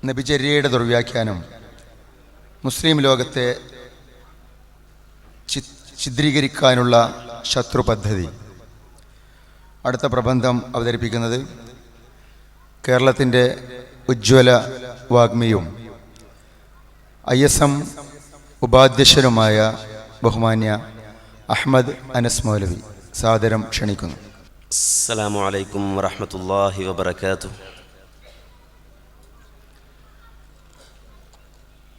നബിചര്യയുടെ ദുർവ്യാഖ്യാനം മുസ്ലിം ലോകത്തെ ചിത്രീകരിക്കാനുള്ള ശത്രു പദ്ധതി. അടുത്ത പ്രബന്ധം അവതരിപ്പിക്കുന്നത് കേരളത്തിൻ്റെ ഉജ്ജ്വല വാഗ്മിയും ISM ഉപാധ്യക്ഷനുമായ ബഹുമാന്യ അഹ്മദ് അനസ് മൗലവി. സാദരം ക്ഷണിക്കുന്നു. അസ്സലാമു അലൈക്കും വറഹ്മത്തുള്ളാഹി വബറകാതുഹു.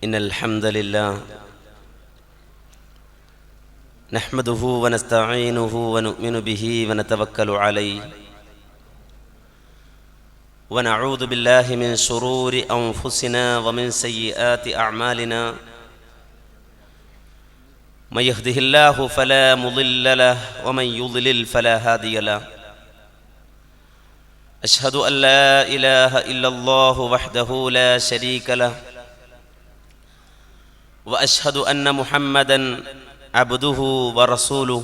ഇന്നൽ ഹംദലില്ലാഹ് നഹ്മദുഹു വനസ്തഈനുഹു വനുഅ്മിനു ബിഹി വനതവക്കലു അലൈഹി വനഊദു ബില്ലാഹി മിൻ ശുറൂരി അൻഫുസിനാ വമിൻ സയ്യിആതി അഅ്മാലിനാ من يهده الله فلا مضل له ومن يضلل فلا هادي له. أشهد أن لا إله إلا الله وحده لا شريك له وأشهد أن محمدا عبده ورسوله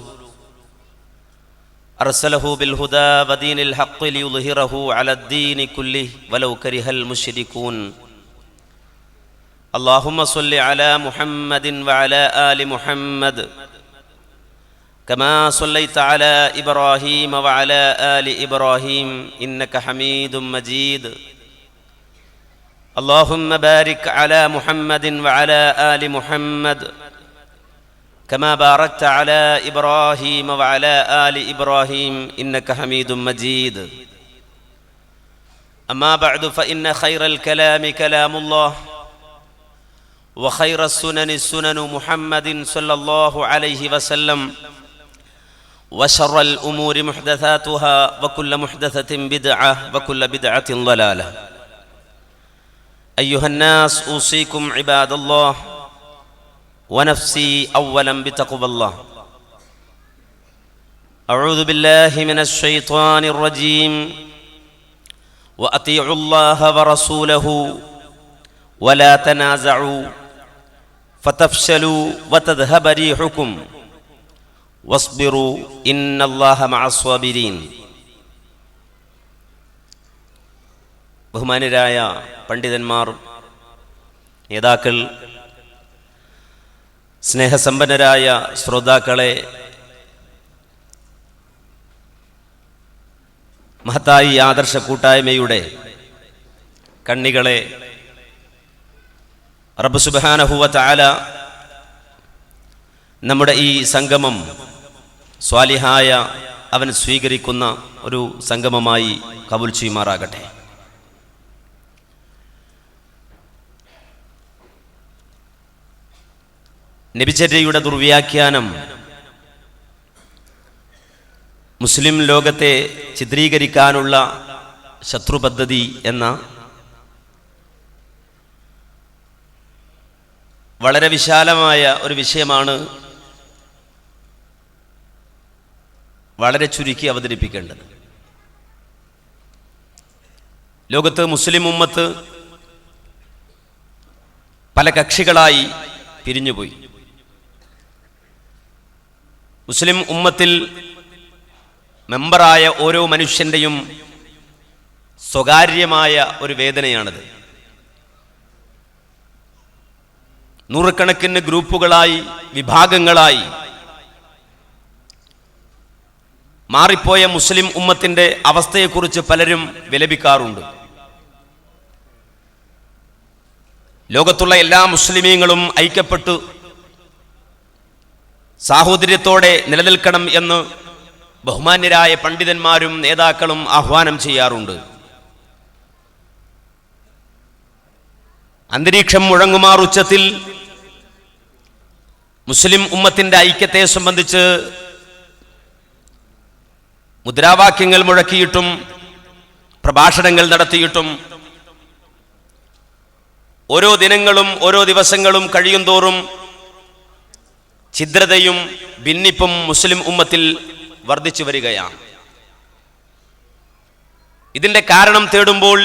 أرسله بالهدى ودين الحق ليظهره على الدين كله ولو كره المشركون. اللهم صل على محمد وعلى آل محمد كما صليت على إبراهيم وعلى آل إبراهيم إنك حميد مجيد. اللهم بارك على محمد وعلى آل محمد كما باركت على إبراهيم وعلى آل إبراهيم إنك حميد مجيد. أما بعد فإن خير الكلام كلام الله وخير السنن سنن محمد صلى الله عليه وسلم وشر الأمور محدثاتها وكل محدثة بدعة وكل بدعة ضلالة. أيها الناس أوصيكم عباد الله ونفسي أولا بتقوى الله. أعوذ بالله من الشيطان الرجيم. وأطيعوا الله ورسوله ولا تنازعوا فتفشلوا وتذهب ريحكم واصبروا إن الله مع الصابرين. ബഹുമാന്യരായ പണ്ഡിതന്മാർ, നേതാക്കൾ, സ്നേഹസമ്പന്നരായ ശ്രോതാക്കളെ, മഹത്തായി ആദർശ കൂട്ടായ്മയുടെ കണ്ണികളെ, റബ്ബ് സുബ്ഹാനഹു വ തആല നമ്മുടെ ഈ സംഗമം സ്വാലിഹായ അവൻ സ്വീകരിക്കുന്ന ഒരു സംഗമമായി കബൂൽ ചെയ്യുമാറാകട്ടെ. നബിചര്യയുടെ ദുർവ്യാഖ്യാനം മുസ്ലിം ലോകത്തെ ചിത്രീകരിക്കാനുള്ള ശത്രുപദ്ധതി എന്ന വളരെ വിശാലമായ ഒരു വിഷയമാണ് വളരെ ചുരുക്കി അവതരിപ്പിക്കേണ്ടത്. ലോകത്ത് മുസ്ലിം ഉമ്മത്ത് പല കക്ഷികളായി പിരിഞ്ഞുപോയി. മുസ്ലിം ഉമ്മത്തിൽ മെമ്പറായ ഓരോ മനുഷ്യൻ്റെയും സ്വകാര്യമായ ഒരു വേദനയാണത്. നൂറുകണക്കിന് ഗ്രൂപ്പുകളായി, വിഭാഗങ്ങളായി മാറിപ്പോയ മുസ്ലിം ഉമ്മത്തിൻ്റെ അവസ്ഥയെക്കുറിച്ച് പലരും വിലപിക്കാറുണ്ട്. ലോകത്തുള്ള എല്ലാ മുസ്ലിമീങ്ങളും ഐക്യപ്പെട്ടു സാഹോദര്യത്തോടെ നിലനിൽക്കണം എന്ന് ബഹുമാന്യരായ പണ്ഡിതന്മാരും നേതാക്കളും ആഹ്വാനം ചെയ്യാറുണ്ട്. അന്തരീക്ഷം മുഴങ്ങുമാർ ഉച്ചത്തിൽ മുസ്ലിം ഉമ്മത്തിൻ്റെ ഐക്യത്തെ സംബന്ധിച്ച് മുദ്രാവാക്യങ്ങൾ മുഴക്കിയിട്ടും പ്രഭാഷണങ്ങൾ നടത്തിയിട്ടും ഓരോ ദിനങ്ങളും ഓരോ ദിവസങ്ങളും കഴിയും തോറും ഛിദ്രതയും ഭിന്നിപ്പും മുസ്ലിം ഉമ്മത്തിൽ വർദ്ധിച്ചു വരികയാണ്. ഇതിൻ്റെ കാരണം തേടുമ്പോൾ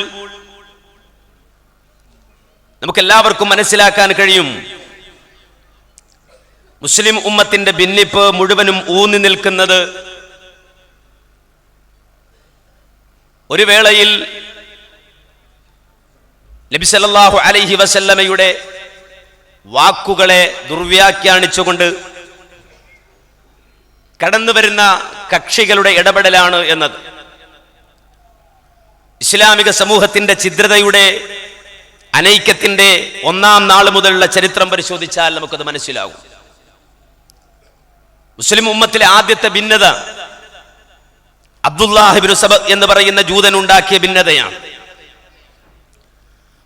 നമുക്കെല്ലാവർക്കും മനസ്സിലാക്കാൻ കഴിയും, മുസ്ലിം ഉമ്മത്തിന്റെ ഭിന്നിപ്പ് മുഴുവനും ഊന്നി നിൽക്കുന്നത് ഒരു വേളയിൽ നബി സല്ലല്ലാഹു അലൈഹി വസല്ലമയുടെ വാക്കുകളെ ദുർവ്യാഖ്യാനിച്ചുകൊണ്ട് കടന്നു വരുന്ന കക്ഷികളുടെ ഇടപെടലാണ് എന്നത് ഇസ്ലാമിക സമൂഹത്തിന്റെ ഛിദ്രതയുടെ അനൈക്യത്തിന്റെ ഒന്നാം നാൾ മുതലുള്ള ചരിത്രം പരിശോധിച്ചാൽ നമുക്കത് മനസ്സിലാകും. മുസ്ലിം ഉമ്മത്തിലെ ആദ്യത്തെ ഭിന്നത അബ്ദുല്ലാഹ് ഇബ്നു സബ എന്ന് പറയുന്ന ജൂതൻ ഉണ്ടാക്കിയ ഭിന്നതയാണ്.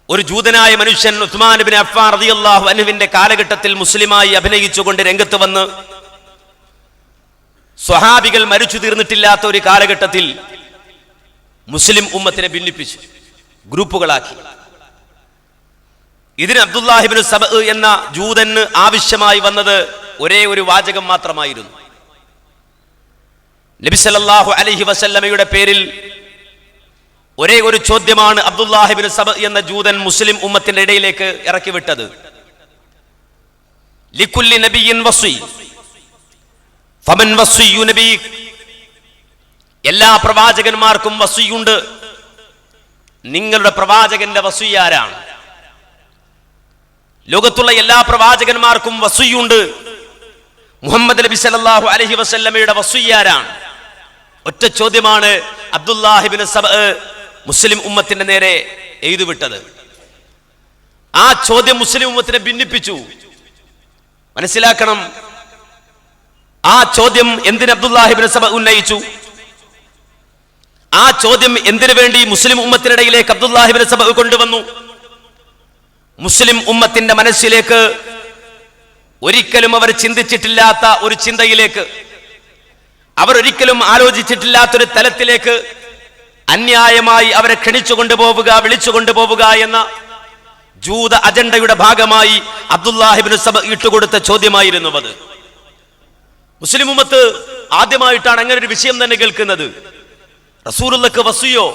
ഒരു ജൂതനായ മനുഷ്യൻ ഉസ്മാൻ ഇബ്നു അഫ്ഫാൻ റളിയല്ലാഹു അൻഹുവിന്റെ കാലഘട്ടത്തിൽ മുസ്ലിമായി അഭിനയിച്ചുകൊണ്ട് രംഗത്ത് വന്ന് സ്വഹാബികൾ മരിച്ചു തീർന്നിട്ടില്ലാത്ത ഒരു കാലഘട്ടത്തിൽ മുസ്ലിം ഉമ്മത്തിനെ ഭിന്നിപ്പിച്ചു, ഗ്രൂപ്പുകളാക്കി. ഇതിന് അബ്ദുല്ലാഹ് ഇബ്നു സബ എന്ന ജൂതന് ആവശ്യമായി വന്നത് ഒരേ ഒരു വാചകം മാത്രമായിരുന്നു. നബി സല്ലല്ലാഹു അലൈഹി വസല്ലമയുടെ പേരിൽ ഒരേ ഒരു ചോദ്യമാണ് അബ്ദുല്ലാഹ് ഇബ്നു സബ എന്ന ജൂതൻ മുസ്ലിം ഉമ്മത്തിന്റെ ഇടയിലേക്ക് ഇറക്കി വിട്ടത്. ലികുല്ലി നബിയിൻ വസി ഫമൻ വസിയു നബി, എല്ലാ പ്രവാചകന്മാർക്കും വസിയുണ്ട്, നിങ്ങളുടെ പ്രവാചകന്റെ വസിയാരാണ്? ലോകത്തുള്ള എല്ലാ പ്രവാചകന്മാർക്കും വസിയുണ്ട്, മുഹമ്മദ് നബി സല്ലല്ലാഹു അലൈഹി വസല്ലമയുടെ വസിയാരാണ്? ഒറ്റ ചോദ്യമാണ് അബ്ദുല്ലാഹ് ഇബ്നു സബ മുസ്ലിം ഉമ്മത്തിന്റെ നേരെ എഴുതിവിട്ടത്. ആ ചോദ്യം മുസ്ലിം ഉമ്മത്തിനെ ഭിന്നിപ്പിച്ചു. മനസ്സിലാക്കണം, ആ ചോദ്യം എന്തിന് അബ്ദുല്ലാഹ് ഇബ്നു സബ ഉന്നയിച്ചു? ആ ചോദ്യം എന്തിനു വേണ്ടി മുസ്ലിം ഉമ്മത്തിനിടയിലേക്ക് അബ്ദുല്ലാഹ് ഇബ്നു സബ കൊണ്ടുവന്നു? മുസ്ലിം ഉമ്മത്തിന്റെ മനസ്സിലേക്ക് ഒരിക്കലും അവർ ചിന്തിച്ചിട്ടില്ലാത്ത ഒരു ചിന്തയിലേക്ക്, അവർ ഒരിക്കലും ആലോചിച്ചിട്ടില്ലാത്തൊരു തലത്തിലേക്ക് അന്യായമായി അവരെ ക്ഷണിച്ചു കൊണ്ടുപോവുക, വിളിച്ചു കൊണ്ടുപോവുക എന്ന ജൂത അജണ്ടയുടെ ഭാഗമായി അബ്ദുല്ലാഹ് ഇബ്നു സബ ഇട്ടുകൊടുത്ത ചോദ്യമായിരുന്നു അത്. മുസ്ലിം ഉമ്മത്ത് ആദ്യമായിട്ടാണ് അങ്ങനെ ഒരു വിഷയം തന്നെ കേൾക്കുന്നത്. റസൂലുള്ളാഹിക്ക് വസിയോ?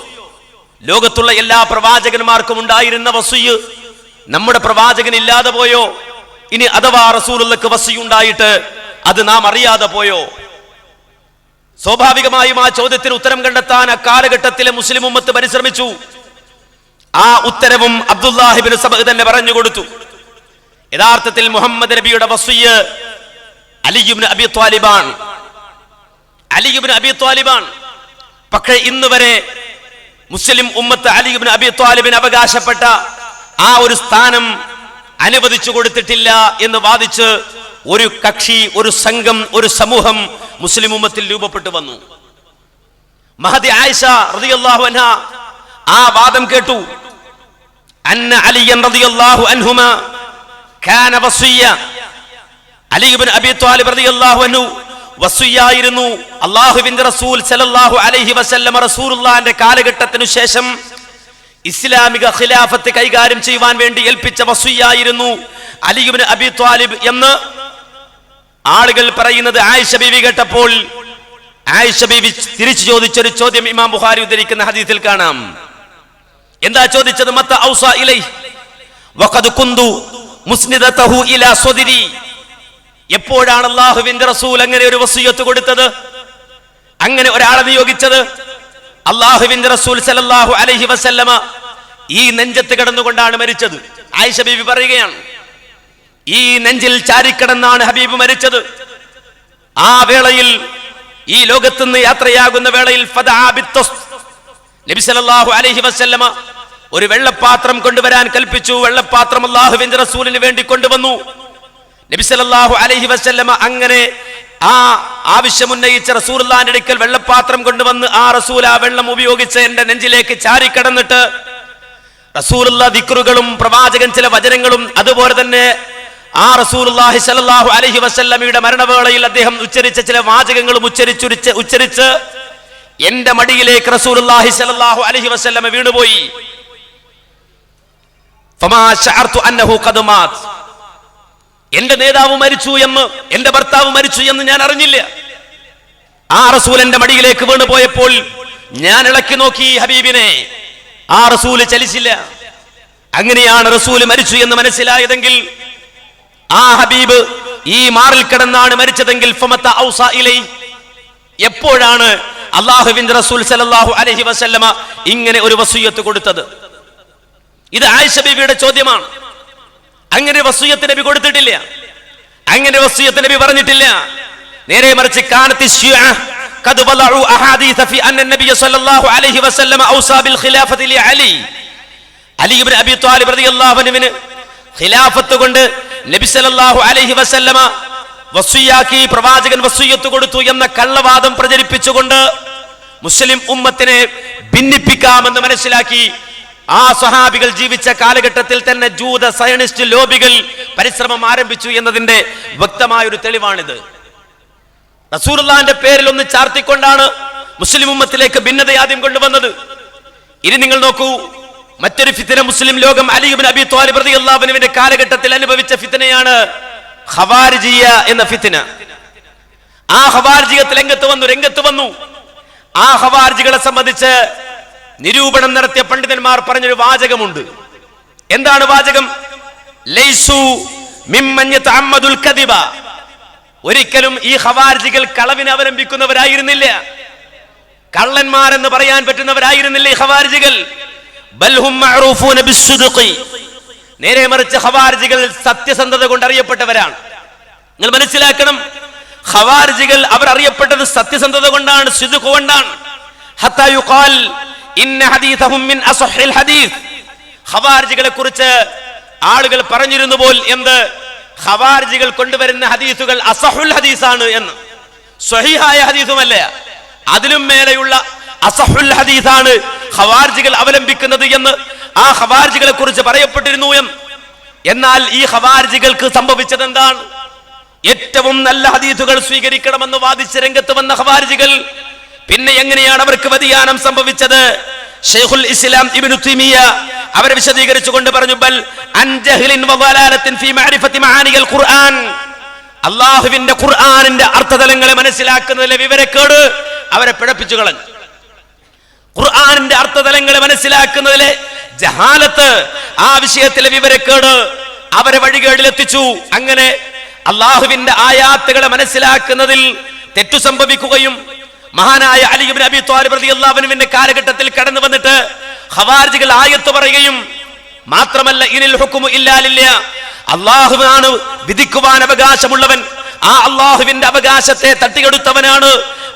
ലോകത്തുള്ള എല്ലാ പ്രവാചകന്മാർക്കും ഉണ്ടായിരുന്ന വസിയ് നമ്മുടെ പ്രവാചകൻ ഇല്ലാതെ പോയോ? ഇനി അഥവാ റസൂലുള്ളാഹിക്ക് വസിയുണ്ടായിട്ട് അത് നാം അറിയാതെ പോയോ? സ്വാഭാവികമായും ആ ചോദ്യത്തിന് ഉത്തരം കണ്ടെത്താൻ അക്കാലഘട്ടത്തിലെ മുസ്ലിം ഉമ്മത്ത് പരിശ്രമിച്ചു. ആ ഉത്തരവും അബ്ദുല്ലാഹ് ഇബ്നു സബ തന്നെ പറഞ്ഞു കൊടുത്തു. യഥാർത്ഥത്തിൽ മുഹമ്മദ് നബിയുടെ വസിയ് അലി ഇബ്നു അബി ത്വാലിബാണ്. അലി ഇബ്നു അബി ത്വാലിബാണ്. പക്ഷേ ഇന്ന് വരെ മുസ്ലിം ഉമ്മത്ത് അലി ഇബ്നു അബി ത്വാലിബിന് അവകാശപ്പെട്ട ആ ഒരു സ്ഥാനം അനുവദിച്ചു കൊടുത്തിട്ടില്ല എന്ന് വാദിച്ച് ഒരു കക്ഷി, ഒരു സംഘം, ഒരു സമൂഹം മുസ്ലിം ഉമ്മത്തിൽ രൂപപ്പെട്ടു വന്നു. മഹദി ആയിഷ റളിയല്ലാഹു അൻഹ ആ വാദം കേട്ടു. അന്ന അലിയൻ റളിയല്ലാഹു അൻഹുമാ കാന വസിയ്യ, അലി ഇബ്നു അബി ത്വാലിബ് റളിയല്ലാഹു അൻഹു വസിയ്യായിരുന്നു. അല്ലാഹുവിന്റെ റസൂൽ സല്ലല്ലാഹു അലൈഹി വസല്ലം റസൂലുള്ളാഹിന്റെ കാലഘട്ടത്തിനു ശേഷം ഇസ്ലാമിക ഖിലാഫത്ത് കൈകാര്യം ചെയ്യുവാൻ വേണ്ടി ഏൽപ്പിച്ച വസിയ്യായിരുന്നു അലി ഇബ്നു അബി ത്വാലിബ് എന്ന് ആളുകൾ പറയുന്നത് ആയിഷ ബീവി കേട്ടപ്പോൾ ആയിഷ ബീവി തിരിച്ചു ചോദിച്ചൊരു ചോദ്യം ഇമാം ബുഖാരി ഉദ്ധരിക്കുന്ന ഹദീസിൽ കാണാം. എന്താ ചോദിച്ചത്? മത്ത ഔസ ഇലൈഹി വഖദ് കുന്തു മുസ്നിദതഹു ഇലാ സദരി, എപ്പോഴാണ് അല്ലാഹുവിന്റെ റസൂൽ അങ്ങനെ ഒരു വസിയത്ത് കൊടുത്തത്, അങ്ങനെ ഒരാളെ നിയോഗിച്ചത്? അല്ലാഹുവിന്റെ റസൂൽ സല്ലല്ലാഹു അലൈഹി വസല്ലമ ഈ നെഞ്ചത്ത് കിടന്നുകൊണ്ടാണ് മരിച്ചത്. ആയിഷ ബീവി പറയുകയാണ്, ഈ നെഞ്ചിൽ ചാരിക്കിടന്നാണ് ഹബീബ് മരിച്ചത്. ആ വേളയിൽ, ഈ ലോകത്തുനിന്ന് യാത്രയാകുന്ന വേളയിൽ നബി സല്ലല്ലാഹു അലൈഹി വസല്ലമ ഒരു വെള്ളപ്പാത്രം കൊണ്ടുവരാൻ കൽപ്പിച്ചു. വെള്ളപ്പാത്രം അല്ലാഹുവിന്റെ റസൂലിന് വേണ്ടി കൊണ്ടുവന്നു. നബി സല്ലല്ലാഹു അലൈഹി വസല്ലമ അങ്ങനെ ആ ആവശ്യം ഉന്നയിച്ച റസൂലുള്ളാഹിന്റെ അടുക്കൽ വെള്ളപ്പാത്രം കൊണ്ടുവന്ന് ആ റസൂൽ ആ വെള്ളം ഉപയോഗിച്ച് എന്റെ നെഞ്ചിലേക്ക് ചാരിക്കിടന്നിട്ട് റസൂലുള്ള ദിക്റുകളും പ്രവാചകൻ ചില വചനങ്ങളും അതുപോലെ തന്നെ ആ റസൂലുള്ളാഹി സ്വല്ലല്ലാഹു അലൈഹി വസല്ലമയുടെ മരണവേളയിൽ അദ്ദേഹം ഉച്ചരിച്ച ചില വാചകങ്ങളും ഉച്ചരിച്ച് എന്റെ മടിയിലേക്ക് റസൂലുള്ളാഹി സ്വല്ലല്ലാഹു അലൈഹി വസല്ലമ വീണുപോയി. ഫമാ ശഅർതു അന്നഹു ഖദ് മാത്, എന്റെ നേതാവ് മരിച്ചു എന്ന്, എന്റെ ഭർത്താവ് മരിച്ചു എന്ന് ഞാൻ അറിഞ്ഞില്ല. ആ റസൂൽ എന്റെ മടിയിലേക്ക് വീണുപോയപ്പോൾ ഞാൻ ഇളക്കി നോക്കി ഹബീബിനെ, ആ റസൂല് ചലിച്ചില്ല. അങ്ങനെയാണ് റസൂല് മരിച്ചു എന്ന് മനസ്സിലായതെങ്കിൽ, ആ ഹബീബ് ഈ മാറിൽ കിടന്നാണ് മരിച്ചതെങ്കിൽ ഫമത്ത ഔസ ഇലൈ, എപ്പോഴാണ് അല്ലാഹുവിന്റെ റസൂൽ സല്ലല്ലാഹു അലൈഹി വസല്ലമ ഇങ്ങനെ ഒരു വസിയത്ത് കൊടുത്തത്? ഇത് ആയിഷ ബീവിയുടെ ചോദ്യമാണ്. അങ്ങനെ വസിയ്യത്ത് നബി കൊടുത്തിട്ടില്ല, അങ്ങനെ വസിയ്യത്ത് നബി പറഞ്ഞിട്ടില്ല. നേരെ മറിച്ച് കാനത്തി ശിഅ ഖദ് വലഉ അഹാദീസ ഫി അന്ന നബി സ്വല്ലല്ലാഹു അലൈഹി വസല്ലം ഔസാ ബിൽ ഖിലാഫത്തി ലി അലി ഇബ്നു അബി ത്വാലിബ് റളിയല്ലാഹു അൻഹുവിന് ഖിലാഫത്ത് കൊണ്ട് നബി സല്ലല്ലാഹു അലൈഹി വസല്ലമ വസിയ്യാക്കി, പ്രവാചകൻ വസിയ്യത്ത് കൊടുത്തു എന്ന കള്ളവാദം പ്രചരിപ്പിച്ചുകൊണ്ട് മുസ്ലിം ഉമ്മത്തിനെ ഭിന്നിപ്പിക്കാമെന്ന് മനസ്സിലാക്കി ആ സ്വഹാബികൾ ജീവിച്ച കാലഘട്ടത്തിൽ തന്നെ ജൂത സയനിസ്റ്റ് ലോബികൾ പരിശ്രമം ആരംഭിച്ചു എന്നതിന്റെ വ്യക്തമായ ഒരു തെളിവാണിത്. റസൂലുള്ളാഹിന്റെ പേരിൽ ഒന്ന് ചാർത്തിക്കൊണ്ടാണ് മുസ്ലിം ഉമ്മത്തിലേക്ക് ഭിന്നത ആദ്യം കൊണ്ടുവന്നത്. ഇനി നിങ്ങൾ നോക്കൂ, മറ്റൊരു ഫിത്ന മുസ്ലിം ലോകം അലി ഇബ്നു അബി ത്വാലിബ് റളിയല്ലാഹു അൻഹുവിന്റെ കാലഘട്ടത്തിൽ അനുഭവിച്ച ഫിത്നയാണ് ഖവാരിജിയ എന്ന ഫിത്ന. ആ ഖവാരിജിയത്ത് രംഗത്ത് വന്നു. ആ ഖവാരിജികളെ സംബന്ധിച്ച് നിരൂപണം നടത്തിയ പണ്ഡിതന്മാർ പറഞ്ഞൊരു വാചകമുണ്ട്. എന്താണ് വാചകം? ലൈസു മിമ്മൻ യതഅമ്മദുൽ കദിബ. ഒരിക്കലും ഈ ഖവാരിജികൾ കളവിനെ അവലംബിക്കുന്നവരായിരുന്നില്ല, കള്ളന്മാരെന്ന് പറയാൻ പറ്റുന്നവരായിരുന്നില്ല ഈ ഖവാരിജികൾ. ബൽ ഹും മഅറൂഫൂന ബിസ്സുദ്ഖി. നേരെ മറിച്ച് ഖവാരിജികൾ സത്യസന്ധത കൊണ്ട് അറിയപ്പെട്ടവരാണ്. നിങ്ങൾ മനസ്സിലാക്കണം, ഖവാരിജികൾ അവർ അറിയപ്പെട്ടത് സത്യസന്ധത കൊണ്ടാണ്, സിദ്ഖ് കൊണ്ടാണ്. ഹത്താ യുഖാൽ ഇന്ന ഹദീസഹും മിൻ അസ്ഹഹിൽ ഹദീസ്. ഖവാരിജികളെ കുറിച്ച് ആളുകൾ പറഞ്ഞിരുന്നു പോൽ എന്ത്? ഖവാരിജികൾ കൊണ്ടുവരുന്ന ഹദീസുകൾ അസ്ഹഹുൽ ഹദീസാണ് എന്ന്. സ്വഹീഹായ ഹദീസുമല്ല, അതിലും മേലെയുള്ള അസ്ഹഹുൽ ഹദീസാണ് ഖവാരിജികൾ അവലംബിക്കുന്നത് എന്ന് ആ ഖവാരിജികളെ കുറിച്ച് പറയപ്പെട്ടിരുന്നു എന്ന്. എന്നാൽ ഈ ഖവാരിജികൾക്ക് സംഭവിച്ചത് എന്താണ്? ഏറ്റവും നല്ല ഹദീസുകൾ സ്വീകരിക്കണമെന്ന് വാദിച്ച് രംഗത്ത് വന്ന ഖവാരിജികൾ പിന്നെ എങ്ങനെയാണ് അവർക്ക് വ്യതിയാനം സംഭവിച്ചത്? ശൈഖുൽ ഇസ്ലാം ഇബ്നു തൈമിയ്യ അവരെ വിശദീകരിച്ചുകൊണ്ട് പറഞ്ഞു, ബൽ അൻ ജഹ്ലിൻ വദലാലത്തിൻ ഫീ മഅരിഫത്തി മആനിൽ ഖുർആൻ. അല്ലാഹുവിന്റെ ഖുർആനിന്റെ അർത്ഥതലങ്ങളെ മനസ്സിലാക്കുന്നതിലെ വിവരക്കേട് അവരെ പിഴപ്പിച്ചു കളഞ്ഞു. ഖുർആനിന്റെ അർത്ഥതലങ്ങളെ മനസ്സിലാക്കുന്നതിലെ ജഹാലത്ത്, ആ വിഷയത്തിലെ വിവരക്കേട് അവരെ വഴികേടിലെത്തിച്ചു. അങ്ങനെ അല്ലാഹുവിന്റെ ആയാത്തുകളെ മനസ്സിലാക്കുന്നതിൽ തെറ്റു സംഭവിക്കുകയും മഹാനായ അലി ഇബ്നു അബി ത്വാലിബ് റളിയല്ലാഹു അൻഹുവിന്റെ കാലഘട്ടത്തിൽ കടന്നു വന്നിട്ട് ഖവാരിജികൾ ആയത്ത് പറയുകയും മാത്രമല്ല, ഇനിൽ ഹുക്മു ഇല്ലാ ലില്ലാഹ്, അല്ലാഹുവാണ് വിധിക്കുവാൻ അവകാശമുള്ളവൻ, ആ അല്ലാഹുവിന്റെ അവകാശത്തെ തട്ടിയെടുത്തവനാണ്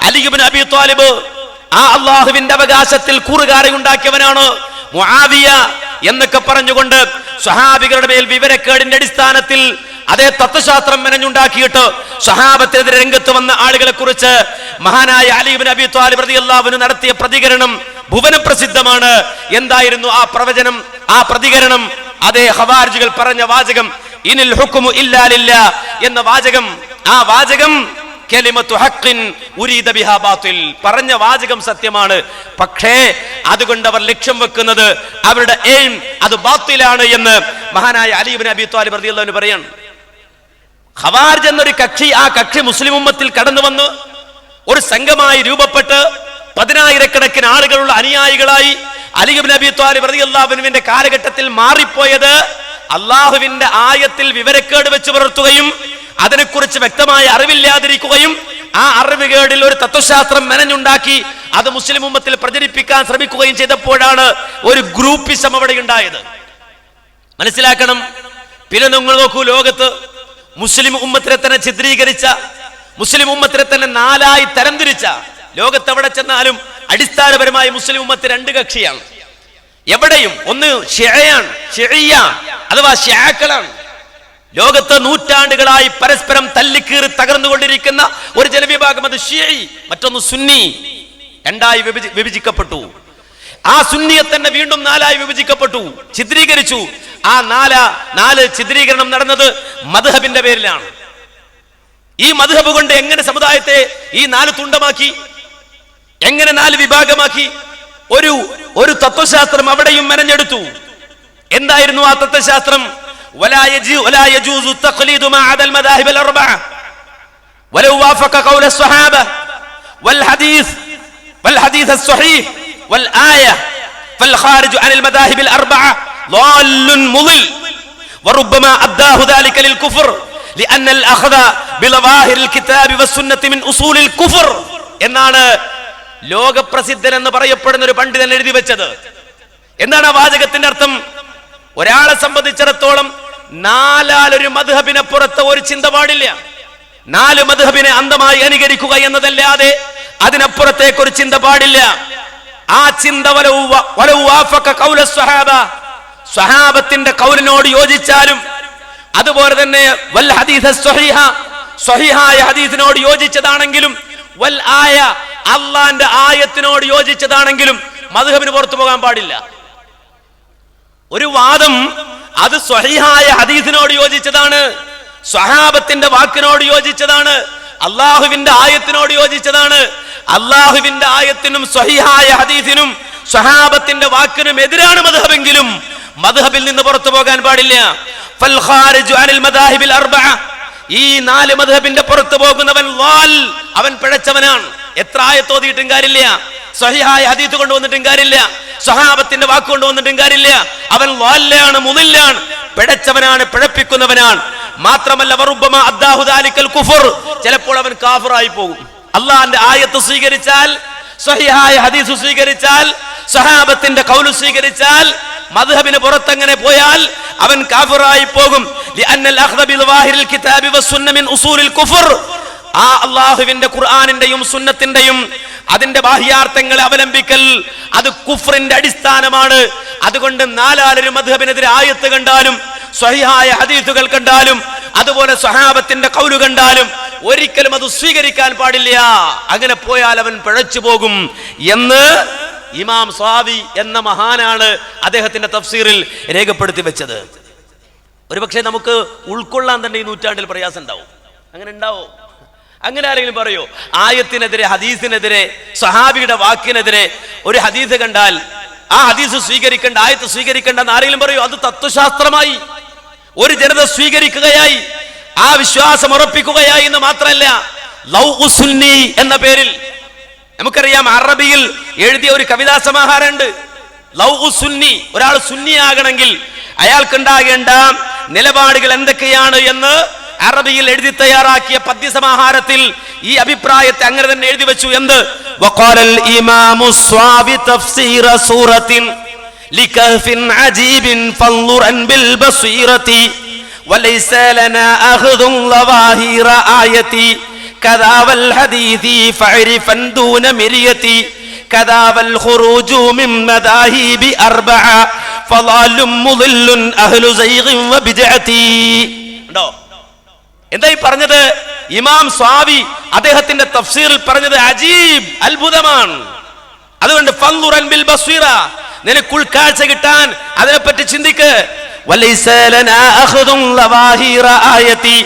അലി ഇബ്നു അബി ത്വാലിബ്, ആ അല്ലാഹുവിന്റെ അവകാശത്തിൽ കൂറുകാരെ ഉണ്ടാക്കിയവനാണ് മുആവിയ എന്നൊക്കെ പറഞ്ഞുകൊണ്ട് സ്വഹാബികളുടെ മേൽ വിവരക്കേടിന്റെ അടിസ്ഥാനത്തിൽ അതേ തത്വശാസ്ത്രം മെനഞ്ഞുണ്ടാക്കിയിട്ട് സ്വഹാബത്തിനെതിരെ രംഗത്ത് വന്ന ആളുകളെ കുറിച്ച് മഹാനായ അലി ഇബ്നു അബി ത്വാലിബ് റളിയല്ലാഹു അൻഹു നടത്തിയ പ്രതികരണം ഭുവന പ്രസിദ്ധമാണ്. എന്തായിരുന്നു ആ പ്രവചനം, ആ പ്രതികരണം? അതേ ഖവാരിജികൾ പറഞ്ഞ വാചകം ഇനിൽ ഹുക്മു ഇല്ലാ ലില്ലാഹ് എന്ന വാചകം. ആ വാചകം കലിമത്തു ഹഖ്ഖിൻ ഉരീദ ബിഹാ ബാത്തിൽ, പറഞ്ഞ വാചകം സത്യമാണ്, പക്ഷേ അതുകൊണ്ട് അവർ ലക്ഷ്യം വെക്കുന്നത്, അവരുടെ എയിം അത് ബാത്തിലാണ് എന്ന് മഹാനായ അലി ഇബ്നു അബി ത്വാലിബ് റളിയല്ലാഹു അൻഹു പറയാണ്. ഖവാരിജ് എന്നൊരു കക്ഷി, ആ കക്ഷി മുസ്ലിം ഉമ്മത്തിൽ കടന്നു വന്ന് ഒരു സംഘമായി രൂപപ്പെട്ട് 10,000-കണക്കിന് ആളുകളുള്ള അനുയായികളായി അലി ഇബ്നു അബി ത്വാലിബ് റളിയല്ലാഹു അൻഹുവിന്റെ കാലഘട്ടത്തിൽ മാറിപ്പോയത് അല്ലാഹുവിന്റെ ആയത്തിൽ വിവരക്കേട് വെച്ച് പുലർത്തുകയും അതിനെക്കുറിച്ച് വ്യക്തമായ അറിവില്ലാതിരിക്കുകയും ആ അറിവുകേടിൽ ഒരു തത്വശാസ്ത്രം മെനഞ്ഞുണ്ടാക്കി അത് മുസ്ലിം ഉമ്മത്തിൽ പ്രചരിപ്പിക്കാൻ ശ്രമിക്കുകയും ചെയ്തപ്പോഴാണ് ഒരു ഗ്രൂപ്പിസം അവിടെ ഉണ്ടായത്. മനസ്സിലാക്കണം. പിന്നെ നിങ്ങൾ നോക്കൂ, ലോകത്ത് മുസ്ലിം ഉമ്മത്തിനെ തന്നെ ചിത്രീകരിച്ച, മുസ്ലിം ഉമ്മത്തിനെ തന്നെ 4ആയി തരംതിരിച്ച, ലോകത്ത് എവിടെ ചെന്നാലും അടിസ്ഥാനപരമായി മുസ്ലിം ഉമ്മത്ത് 2 കക്ഷിയാണ്. എവിടെയും ഒന്ന് ഷിഅയാണ്, ഷിഇയ്യ അഥവാ ഷിആക്കളാണ്. ലോകത്ത് നൂറ്റാണ്ടുകളായി പരസ്പരം തല്ലിക്കീറി തകർന്നുകൊണ്ടിരിക്കുന്ന ഒരു ജനവിഭാഗം അത് ഷിഈ, മറ്റൊന്ന് സുന്നി. 2ആയി വിഭജിക്കപ്പെട്ടു. ആ സുന്നിയെ തന്നെ വീണ്ടും 4ആയി വിഭജിക്കപ്പെട്ടു, ചിത്രീകരിച്ചു. ആ 4 ചിത്രീകരണം നടന്നത് മദ്ഹബിന്റെ പേരിലാണ്. ഈ മദ്ഹബ് കൊണ്ട് എങ്ങനെ സമുദായത്തെ ഈ 4 തുണ്ടമാക്കി, എങ്ങനെ 4 വിഭാഗമാക്കി? ഒരു തത്വശാസ്ത്രം അവിടെയും മെനഞ്ഞെടുത്തു. എന്തായിരുന്നു ആ തത്വശാസ്ത്രം? ولا يجوز التقليد ما عدا المذاهب الأربعة ولو وافق قول الصحابة والحديث الصحيح والآية فالخارج عن المذاهب الأربعة ضال مضل وربما أداه ذلك للكفر لأن الأخذ بظواهر الكتاب والسنة من أصول الكفر എന്നാണ് ലോകപ്രസിദ്ധൻ എന്ന് പറയപ്പെടുന്ന ഒരു പണ്ഡിതൻ എഴുതി വെച്ചത്. എന്താണ് ആ വാചകത്തിന്റെ അർത്ഥം? ഒരാളെ സംബന്ധിച്ചിടത്തോളം നാലാലൊരു മദ്ഹബിനപ്പുറത്ത് ഒരു ചിന്ത പാടില്ല. 4 മദ്ഹബിനെ അന്ധമായി അനുകരിക്കുക എന്നതല്ലാതെ അതിനപ്പുറത്തേക്ക് ഒരു ചിന്ത പാടില്ല. ആ ചിന്ത സ്വഹാബത്തിന്റെ ഖൗലിനോട് യോജിച്ചാലും, അതുപോലെ തന്നെ വൽ ഹദീസ് സ്വഹീഹായ ഹദീസിനോട് യോജിച്ചതാണെങ്കിലും, വൽ ആയ അള്ളാന്റെ ആയത്തിനോട് യോജിച്ചതാണെങ്കിലും മദ്ഹബിന് പുറത്തു പോകാൻ പാടില്ല. ഒരു വാദം അത് സ്വഹീഹായ ഹദീസിനോട് യോജിച്ചതാണ്, സ്വഹാബത്തിന്റെ വാക്കിനോട് യോജിച്ചതാണ്, അള്ളാഹുവിന്റെ ആയത്തിനോട് യോജിച്ചതാണ്. അള്ളാഹുവിന്റെ ആയത്തിനും സ്വഹീഹായ ഹദീസിനും സ്വഹാബത്തിന്റെ വാക്കിനും എതിരാണ് മദ്ഹബെങ്കിലും മദ്ഹബിൽ നിന്ന് പുറത്തു പോകാൻ പാടില്ല. ഫൽ ഖാരിജു അനിൽ മദാഹിബിൽ അർബഅ, ഈ 4 മദ്ഹബിന്റെ പുറത്തു പോകുന്നവൻ അവൻ പിഴച്ചവനാണ്. എത്ര ആയത്ത് ഓതിയിട്ടും കാര്യമില്ല, സ്വഹീഹായ ഹദീസ് കൊണ്ടുവന്നിട്ടും കാര്യമില്ല, സ്വഹാബത്തിന്റെ വാക്ക് കൊണ്ടുവന്നിട്ടും കാര്യമില്ല. അവൻ ളാലാണ്, മുദില്ലാണ്, പിഴച്ചവനാണ്, പിഴപ്പിക്കുന്നവനാണ്. മാത്രമല്ല വറുബ്ബമ അദ്ദാഹു ദാലിക്കൽ കുഫർ, ചിലപ്പോൾ അവൻ കാഫിറായി പോകും. അള്ളാഹുവിന്റെ ആയത്ത് സ്വീകരിച്ചാൽ, സ്വഹീഹായ ഹദീസ് സ്വീകരിച്ചാൽ, സ്വഹാബത്തിന്റെ ഖൗൽ സ്വീകരിച്ചാൽ, മദ്ഹബിന് പുറത്തങ്ങനെ പോയാൽ അവൻ കാഫിറായി പോകും. ലിഅന്നൽ അഖ്ദ ബിൽവാഹിരിൽ കിതാബി വസ്സുന്ന മിൻ ഉസൂലിൽ കുഫർ, ആ അള്ളാഹുവിന്റെ ഖുർആനിന്റെയും സുന്നത്തിന്റെയും അതിന്റെ ബാഹ്യാർത്ഥങ്ങളെ അവലംബിക്കൽ അത് കുഫ്റിന്റെ അടിസ്ഥാനമാണ്. അതുകൊണ്ട് 4 മദ്ഹബിനെതിരെ ആയത്ത് കണ്ടാലും, സ്വഹീഹായ ഹദീസുകൾ കണ്ടാലും, അതുപോലെ സ്വഹാബത്തിന്റെ ഖൗല് കണ്ടാലും ഒരിക്കലും അത് സ്വീകരിക്കാൻ പാടില്ല. അങ്ങനെ പോയാൽ അവൻ പിഴച്ചു പോകും എന്ന് ഇമാം സ്വാവി എന്ന മഹാനാണ് അദ്ദേഹത്തിന്റെ തഫ്സീറിൽ രേഖപ്പെടുത്തി വെച്ചത്. ഒരുപക്ഷെ നമുക്ക് ഉൾക്കൊള്ളാൻ തന്നെ ഈ നൂറ്റാണ്ടിൽ പ്രയാസം ഉണ്ടാവും. അങ്ങനെ ഉണ്ടാവോ? അങ്ങനെ ആരെങ്കിലും പറയോ? ആയത്തിനെതിരെ, ഹദീസിനെതിരെ, സഹാബിയുടെ വാക്കിനെതിരെ ഒരു ഹദീസ് കണ്ടാൽ ആ ഹദീസ് സ്വീകരിക്കേണ്ട, ആയത്ത് സ്വീകരിക്കേണ്ട എന്ന് ആരെങ്കിലും പറയോ? അത് തത്വശാസ്ത്രമായി ഒരു ജനത സ്വീകരിക്കുകയായി, ആ വിശ്വാസം ഉറപ്പിക്കുകയായി എന്ന് മാത്രമല്ല, ലൗഉ സുന്നി എന്ന പേരിൽ നമുക്കറിയാം അറബിയിൽ എഴുതിയ ഒരു കവിതാ സമാഹാരമുണ്ട്. ലൗഉ സുന്നി, ഒരാൾ സുന്നിയാകണമെങ്കിൽ അയാൾക്കുണ്ടാകേണ്ട നിലപാടുകൾ എന്തൊക്കെയാണ് എന്ന് അറബിയിൽ എഴുതി തയ്യാറാക്കിയ പദ്യസമാഹാരത്തിൽ ഈ അഭിപ്രായത്തെ അങ്ങനെ തന്നെ എഴുതി വെച്ചു. എന്ത്? വഖാലൽ ഇമാമു സ്വാബി തഫ്സീറ സൂറത്തിൻ ലികഹ്ഫിൻ അജീബിൻ ഫൻളുറൻ ബിൽ ബസീറതി വലൈസ ലനാ അഖ്ദുൻ ലവാഹിറ ആയതി കദാ വൽ ഹദീസി ഫഅരിഫൻ ദൂന മിരിയതി കദാ വൽ ഖുറൂജു മിൻ മദാഹിബി അർബഅ ഫളാലും മുദില്ലുൻ അഹ്ലു സൈഖിൻ വബിദ്അതി. ഉണ്ടോ? എന്തായി പറഞ്ഞത്? ഇമാം സ്വാവി അദ്ദേഹത്തിന്റെ തഫ്സീറിൽ പറഞ്ഞത് അജീബ്, അത്ഭുതമാണ്. അതുകൊണ്ട് ഫൻളുറൻ ബിൽ ബസീറ, നിനക്ക് ഉൾക്കാഴ്ച കിട്ടാൻ അതിനെപ്പറ്റി ചിന്തിക്ക്. വലൈസ ലനാ അഖ്ദുൻ ലവാഹിറ ആയതി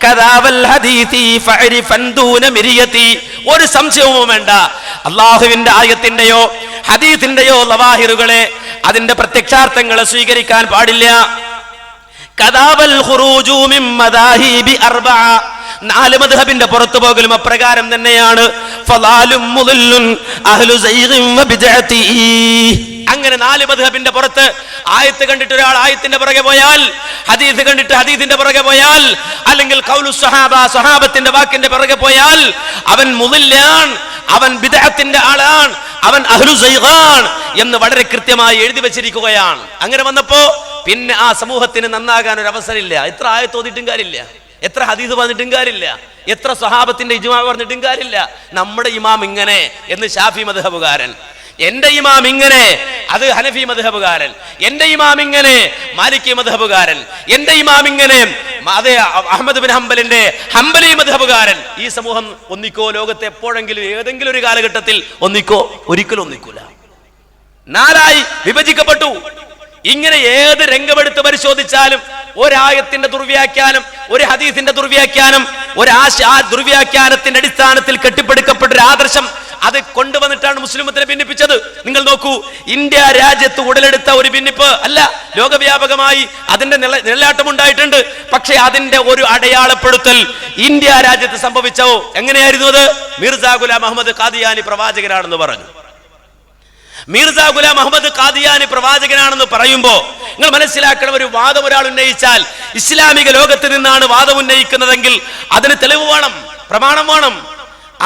കദാ വൽ ഹദീസി ഫഅരിഫൻ ദൂന മിരിയതി. ഒരു സംശയവും വേണ്ട, അല്ലാഹുവിന്റെ ആയത്തിന്റെയോ ഹദീസിന്റെയോ ലവാഹിറുകളെ, അതിന്റെ പ്രത്യക്ഷാർത്ഥങ്ങളെ സ്വീകരിക്കാൻ പാടില്ല. കദാവൽ ഖുറൂജു മിൻ മദാഹിബി അർബഅ, 4 മദ്ഹബിന്റെ പുറത്തു പോകലും അപ്രകാരം തന്നെയാണ്. ഫളാലും മുദില്ലുൻ അഹ്ലു സൈഖിൻ വബിദ്അതി. അങ്ങനെ 4 മദ്ഹബിന്റെ പുറത്ത് ആയത്ത് കണ്ടിട്ട് ഒരാൾ ആയത്തിന്റെ പുറകെ പോയാൽ, ഹദീസ് കണ്ടിട്ട് ഹദീസിന്റെ പുറകെ പോയാൽ, അല്ലെങ്കിൽ ഖൗലു സ്വഹാബ, സ്വഹാബത്തിന്റെ വാക്കിന്റെ പുറകെ പോയാൽ അവൻ മുദില്ലാൻ, അവൻ ബിദ്അത്തിന്റെ ആളാണ്, അവൻ അഹ്ലു സൈഖാൻ എന്ന് വളരെ കൃത്യമായി എഴുതി വെച്ചിരിക്കുകയാണ്. അങ്ങനെ വന്നപ്പോ പിന്നെ ആ സമൂഹത്തിന് നന്നാകാൻ ഒരു അവസരമില്ല. എത്ര ആയത്ത് ഓതിയിട്ടും കാര്യമില്ല, എത്ര ഹദീസ് പറഞ്ഞിട്ടും കാര്യമില്ല, എത്ര സ്വഹാബത്തിന്റെ ഇജ്മാ പറഞ്ഞിട്ടും കാര്യമില്ല. നമ്മുടെ ഇമാം ഇങ്ങനെ എന്ന് ഷാഫി മദ്ഹബുകാരൻ, എന്റെ ഇമാം ഇങ്ങനെ അത് ഹനഫി മദ്ഹബുകാരൻ, എന്റെ ഇമാം ഇങ്ങനെ മാലിക്കി മദ്ഹബുകാരൻ, എന്റെ ഇമാം ഇങ്ങനെ അതേ അഹ്മദ് ബിൻ ഹംബലിന്റെ ഹംബലി മദ്ഹബുകാരൻ. ഈ സമൂഹം ഒന്നിക്കോ? ലോകത്തെ എപ്പോഴെങ്കിലും ഏതെങ്കിലും ഒരു കാലഘട്ടത്തിൽ ഒന്നിക്കോ? ഒരിക്കലും ഒന്നിക്കൂല. 4 വിഭജിക്കപ്പെട്ടു. ഇങ്ങനെ ഏത് രംഗമെടുത്ത് പരിശോധിച്ചാലും ഒരായത്തിന്റെ ദുർവ്യാഖ്യാനം, ഒരു ഹദീസിന്റെ ദുർവ്യാഖ്യാനം, ആ ദുർവ്യാഖ്യാനത്തിന്റെ അടിസ്ഥാനത്തിൽ കെട്ടിപ്പടുക്കപ്പെട്ട ഒരു ആദർശം അത് കൊണ്ടുവന്നിട്ടാണ് മുസ്ലിമത്തിനെ ഭിന്നിപ്പിച്ചത്. നിങ്ങൾ നോക്കൂ, ഇന്ത്യ രാജ്യത്ത് ഉടലെടുത്ത ഒരു ഭിന്നിപ്പ് അല്ല, ലോകവ്യാപകമായി അതിന്റെ നിഴലാട്ടം ഉണ്ടായിട്ടുണ്ട്. പക്ഷേ അതിന്റെ ഒരു അടയാളപ്പെടുത്തൽ ഇന്ത്യ രാജ്യത്ത് സംഭവിച്ചോ? എങ്ങനെയായിരുന്നു അത്? മിർസാ ഗുലാം അഹമ്മദ് ഖാദിയാനി പ്രവാചകനാണെന്ന് പറഞ്ഞു. മിർസാ ഗുലാം അഹമ്മദ് ഖാദിയാനി പ്രവാചകനാണെന്ന് പറയുമ്പോ നിങ്ങൾ മനസ്സിലാക്കണം, ഒരു വാദം ഒരാൾ ഉന്നയിച്ചാൽ, ഇസ്ലാമിക ലോകത്ത് നിന്നാണ് വാദം ഉന്നയിക്കുന്നതെങ്കിൽ അതിന് തെളിവ് വേണം, പ്രമാണം വേണം.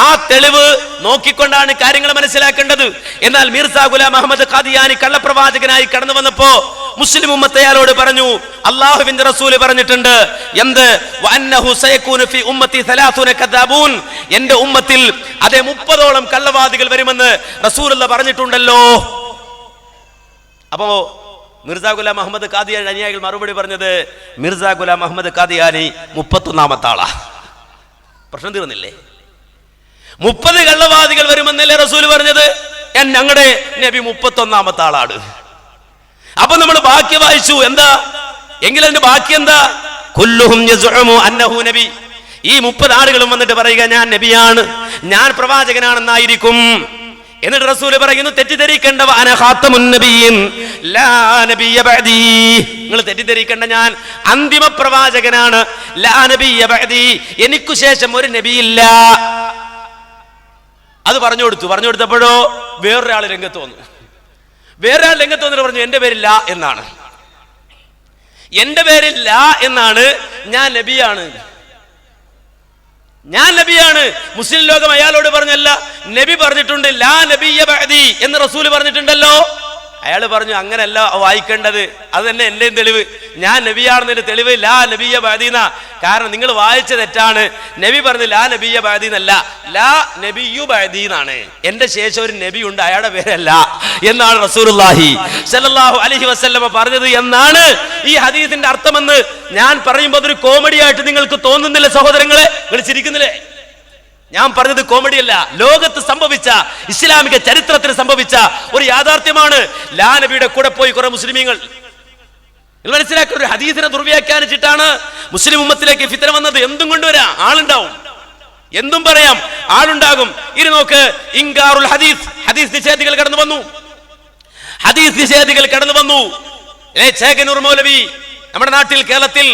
ആ തെളിവ് നോക്കിക്കൊണ്ടാണ് കാര്യങ്ങൾ മനസ്സിലാക്കേണ്ടത്. എന്നാൽ മിർസാ ഗുലാം അഹമ്മദ് ഖാദിയാനി കള്ളപ്രവാചകനായി കടന്നു വന്നപ്പോ മുസ്ലിം ഉമ്മത്ത് അയാളോട് പറഞ്ഞു, അല്ലാഹുവിന്റെ റസൂൽ പറഞ്ഞിട്ടുണ്ട് എന്ത്? വഅന്നഹു സയകൂനു ഫീ ഉമ്മത്തി 30 കദാബൂൻ, എന്റെ ഉമ്മത്തിൽ അതേ 30ഓളം കള്ളവാദികൾ വരുമെന്ന് റസൂലുള്ള പറഞ്ഞിട്ടുണ്ടല്ലോ. അപ്പോ മിർസ ഗുലാം അഹമ്മദ് ഖാദിയാനി അനുയായികൾ മറുപടി പറഞ്ഞത്, മിർസ ഗുലാം അഹമ്മദ് ഖാദിയാനി 31ാമത്തെ ആളാ. പ്രശ്നം തീർന്നില്ലേ? 30 കള്ളവാദികൾ വരുമെന്നല്ലേ റസൂൽ പറഞ്ഞത്? ഞങ്ങളുടെ നബി 31ാമത്തെ ആളാണ്. അപ്പൊ നമ്മൾ ബാക്കി വായിച്ചു, എന്താ എങ്കിൽ അതിന്റെ ബാക്കി എന്താ? കുല്ലുഹും യസ്ഉമു അന്നഹു നബി. ഈ 30 ആളുകളും വന്നിട്ട് പറയുക ഞാൻ നബിയാണ്, ഞാൻ പ്രവാചകനാണെന്നായിരിക്കും. എന്നിട്ട് റസൂൽ പറയുന്നു, തെറ്റിദ്ധരിക്കേണ്ട അന ഖാതമുൻ നബിയ്യിൻ ലാ നബിയ്യ ബഅദി. നിങ്ങൾ തെറ്റിദ്ധരിക്കേണ്ട, ഞാൻ അന്തിമ പ്രവാചകനാണ്. ലാ നബിയ്യ ബഅദി, എനിക്കു ശേഷം ഒരു നബിയില്ല. അത് പറഞ്ഞു കൊടുത്തപ്പോഴോ വേറൊരാൾ രംഗത്ത് വന്നു. വേറൊരാൾ രംഗത്ത് വന്നിട്ട് പറഞ്ഞു, എന്റെ പേരില്ല എന്നാണ്, എന്റെ പേരില്ല എന്നാണ്, ഞാൻ നബിയാണ്, ഞാൻ നബിയാണ്. മുസ്ലിം ലോകം അയാളോട് പറഞ്ഞല്ല, നബി പറഞ്ഞിട്ടുണ്ട് ലാ നബിയ്യ ബഅദി എന്ന് റസൂൽ പറഞ്ഞിട്ടുണ്ടല്ലോ. അയാൾ പറഞ്ഞു, അങ്ങനല്ല വായിക്കേണ്ടത്, അത് തന്നെ എന്റെയും തെളിവ്, ഞാൻ നബിയാണെന്നതിന്റെ തെളിവ് ലാ നബിയ്യ ബഅദി എന്നാ. കാരണം നിങ്ങൾ വായിച്ച തെറ്റാണ്. നബി പറഞ്ഞു ലാ നബിയ്യ ബഅദി എന്നല്ല, ലാ നബിയ്യു ബഅദി എന്നാണ്. എന്റെ ശേഷം ഒരു നബി ഉണ്ട്, അയാളുടെ പേരല്ല എന്നാണ് റസൂലുള്ളാഹി സ്വല്ലല്ലാഹു അലൈഹി വസല്ലമ പറഞ്ഞത് എന്നാണ് ഈ ഹദീസിന്റെ അർത്ഥമെന്ന് ഞാൻ പറയുമ്പോൾ അതൊരു കോമഡി ആയിട്ട് നിങ്ങൾക്ക് തോന്നുന്നില്ല സഹോദരങ്ങളെ? നിങ്ങൾ ചിരിക്കുന്നില്ലേ? ഞാൻ പറഞ്ഞത് കോമഡിയല്ല, ലോകത്ത് സംഭവിച്ച, ഇസ്ലാമിക ചരിത്രത്തിൽ സംഭവിച്ച ഒരു യാഥാർത്ഥ്യമാണ്. ലാ നബിയുടെ കൂടെ പോയി കുറെ മുസ്ലിമീങ്ങൾ. നിങ്ങൾ മനസ്സിലാക്കുന്ന ഒരു ഹദീസിനെ ദുർവ്യാഖ്യാനിച്ചിട്ടാണ് മുസ്ലിം ഉമ്മത്തിലേക്ക് ഫിത്ന വന്നത്. എന്തും കൊണ്ടുവരാം, ആളുണ്ടാവും, എന്തും പറയാം, ആളുണ്ടാകും. ഇനി നോക്ക്, ഇൻകാറുൽ ഹദീസ്, ഹദീസ് നിഷേധികൾ കടന്നു വന്നു, ഹദീസ് നിഷേധികൾ കടന്നു വന്നു. ചേകനൂർ മൗലവി നമ്മുടെ നാട്ടിൽ, കേരളത്തിൽ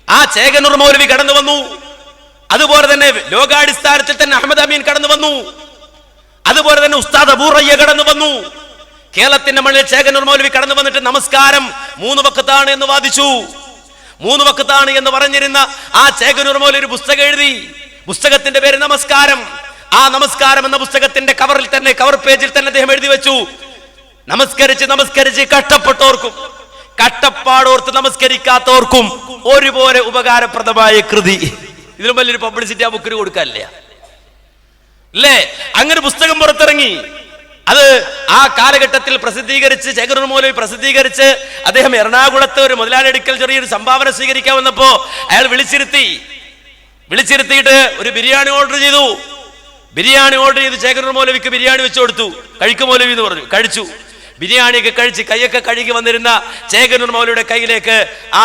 ആ ചേകനൂർ മൗലവി കടന്നു വന്നു. അതുപോലെ തന്നെ ലോകാടിസ്ഥാനത്തിൽ തന്നെ അഹമ്മദ് അമീൻ കടന്നു വന്നു. അതുപോലെ തന്നെ ഉസ്താദ് അബൂ റയ്യ കടന്നു വന്നു. കേരളത്തിന്റെ മണ്ണിൽ ചേകനൂർ മൗലവി കടന്നു വന്നിട്ട് നമസ്കാരം 3 വഖത്താണ് എന്ന് വാദിച്ചു. 3 വഖത്താണ് എന്ന് പറഞ്ഞിരുന്ന ആ ചേകനൂർ മൗലവി ഒരു പുസ്തകം എഴുതി. പുസ്തകത്തിന്റെ പേര് നമസ്കാരം. ആ നമസ്കാരം എന്ന പുസ്തകത്തിന്റെ കവറിൽ തന്നെ, കവർ പേജിൽ തന്നെ അദ്ദേഹം എഴുതി വെച്ചു, നമസ്കരിച്ച് കഷ്ടപ്പെട്ടോർക്കും കട്ടപ്പാടോർത്ത് നമസ്കരിക്കാത്തവർക്കും ഒരുപോലെ ഉപകാരപ്രദമായ കൃതി. ഇതിലും വലിയൊരു പബ്ലിസിറ്റി ആ ബുക്കിന് കൊടുക്കാനില്ല അല്ലേ? അങ്ങനെ പുസ്തകം പുറത്തിറങ്ങി. അത് ആ കാലഘട്ടത്തിൽ പ്രസിദ്ധീകരിച്ച്, ചേകനൂർ മൗലവി പ്രസിദ്ധീകരിച്ച്, അദ്ദേഹം എറണാകുളത്ത് ഒരു മുതലാളി അടുക്കൽ ചെറിയൊരു സംഭാവന സ്വീകരിക്കാൻ വന്നപ്പോ അയാൾ വിളിച്ചിരുത്തിയിട്ട് ഒരു ബിരിയാണി ഓർഡർ ചെയ്തു. ചേകനൂർ മൗലവിക്ക് ബിരിയാണി വെച്ചു കൊടുത്തു. കഴിക്കും മൗലവി എന്ന് പറഞ്ഞു. കഴിച്ചു. ബിരിയാണിയൊക്കെ കഴിച്ച് കൈയൊക്കെ കഴുകി വന്നിരുന്ന ചേകനൂർ മൗലവിയുടെ കയ്യിലേക്ക് ആ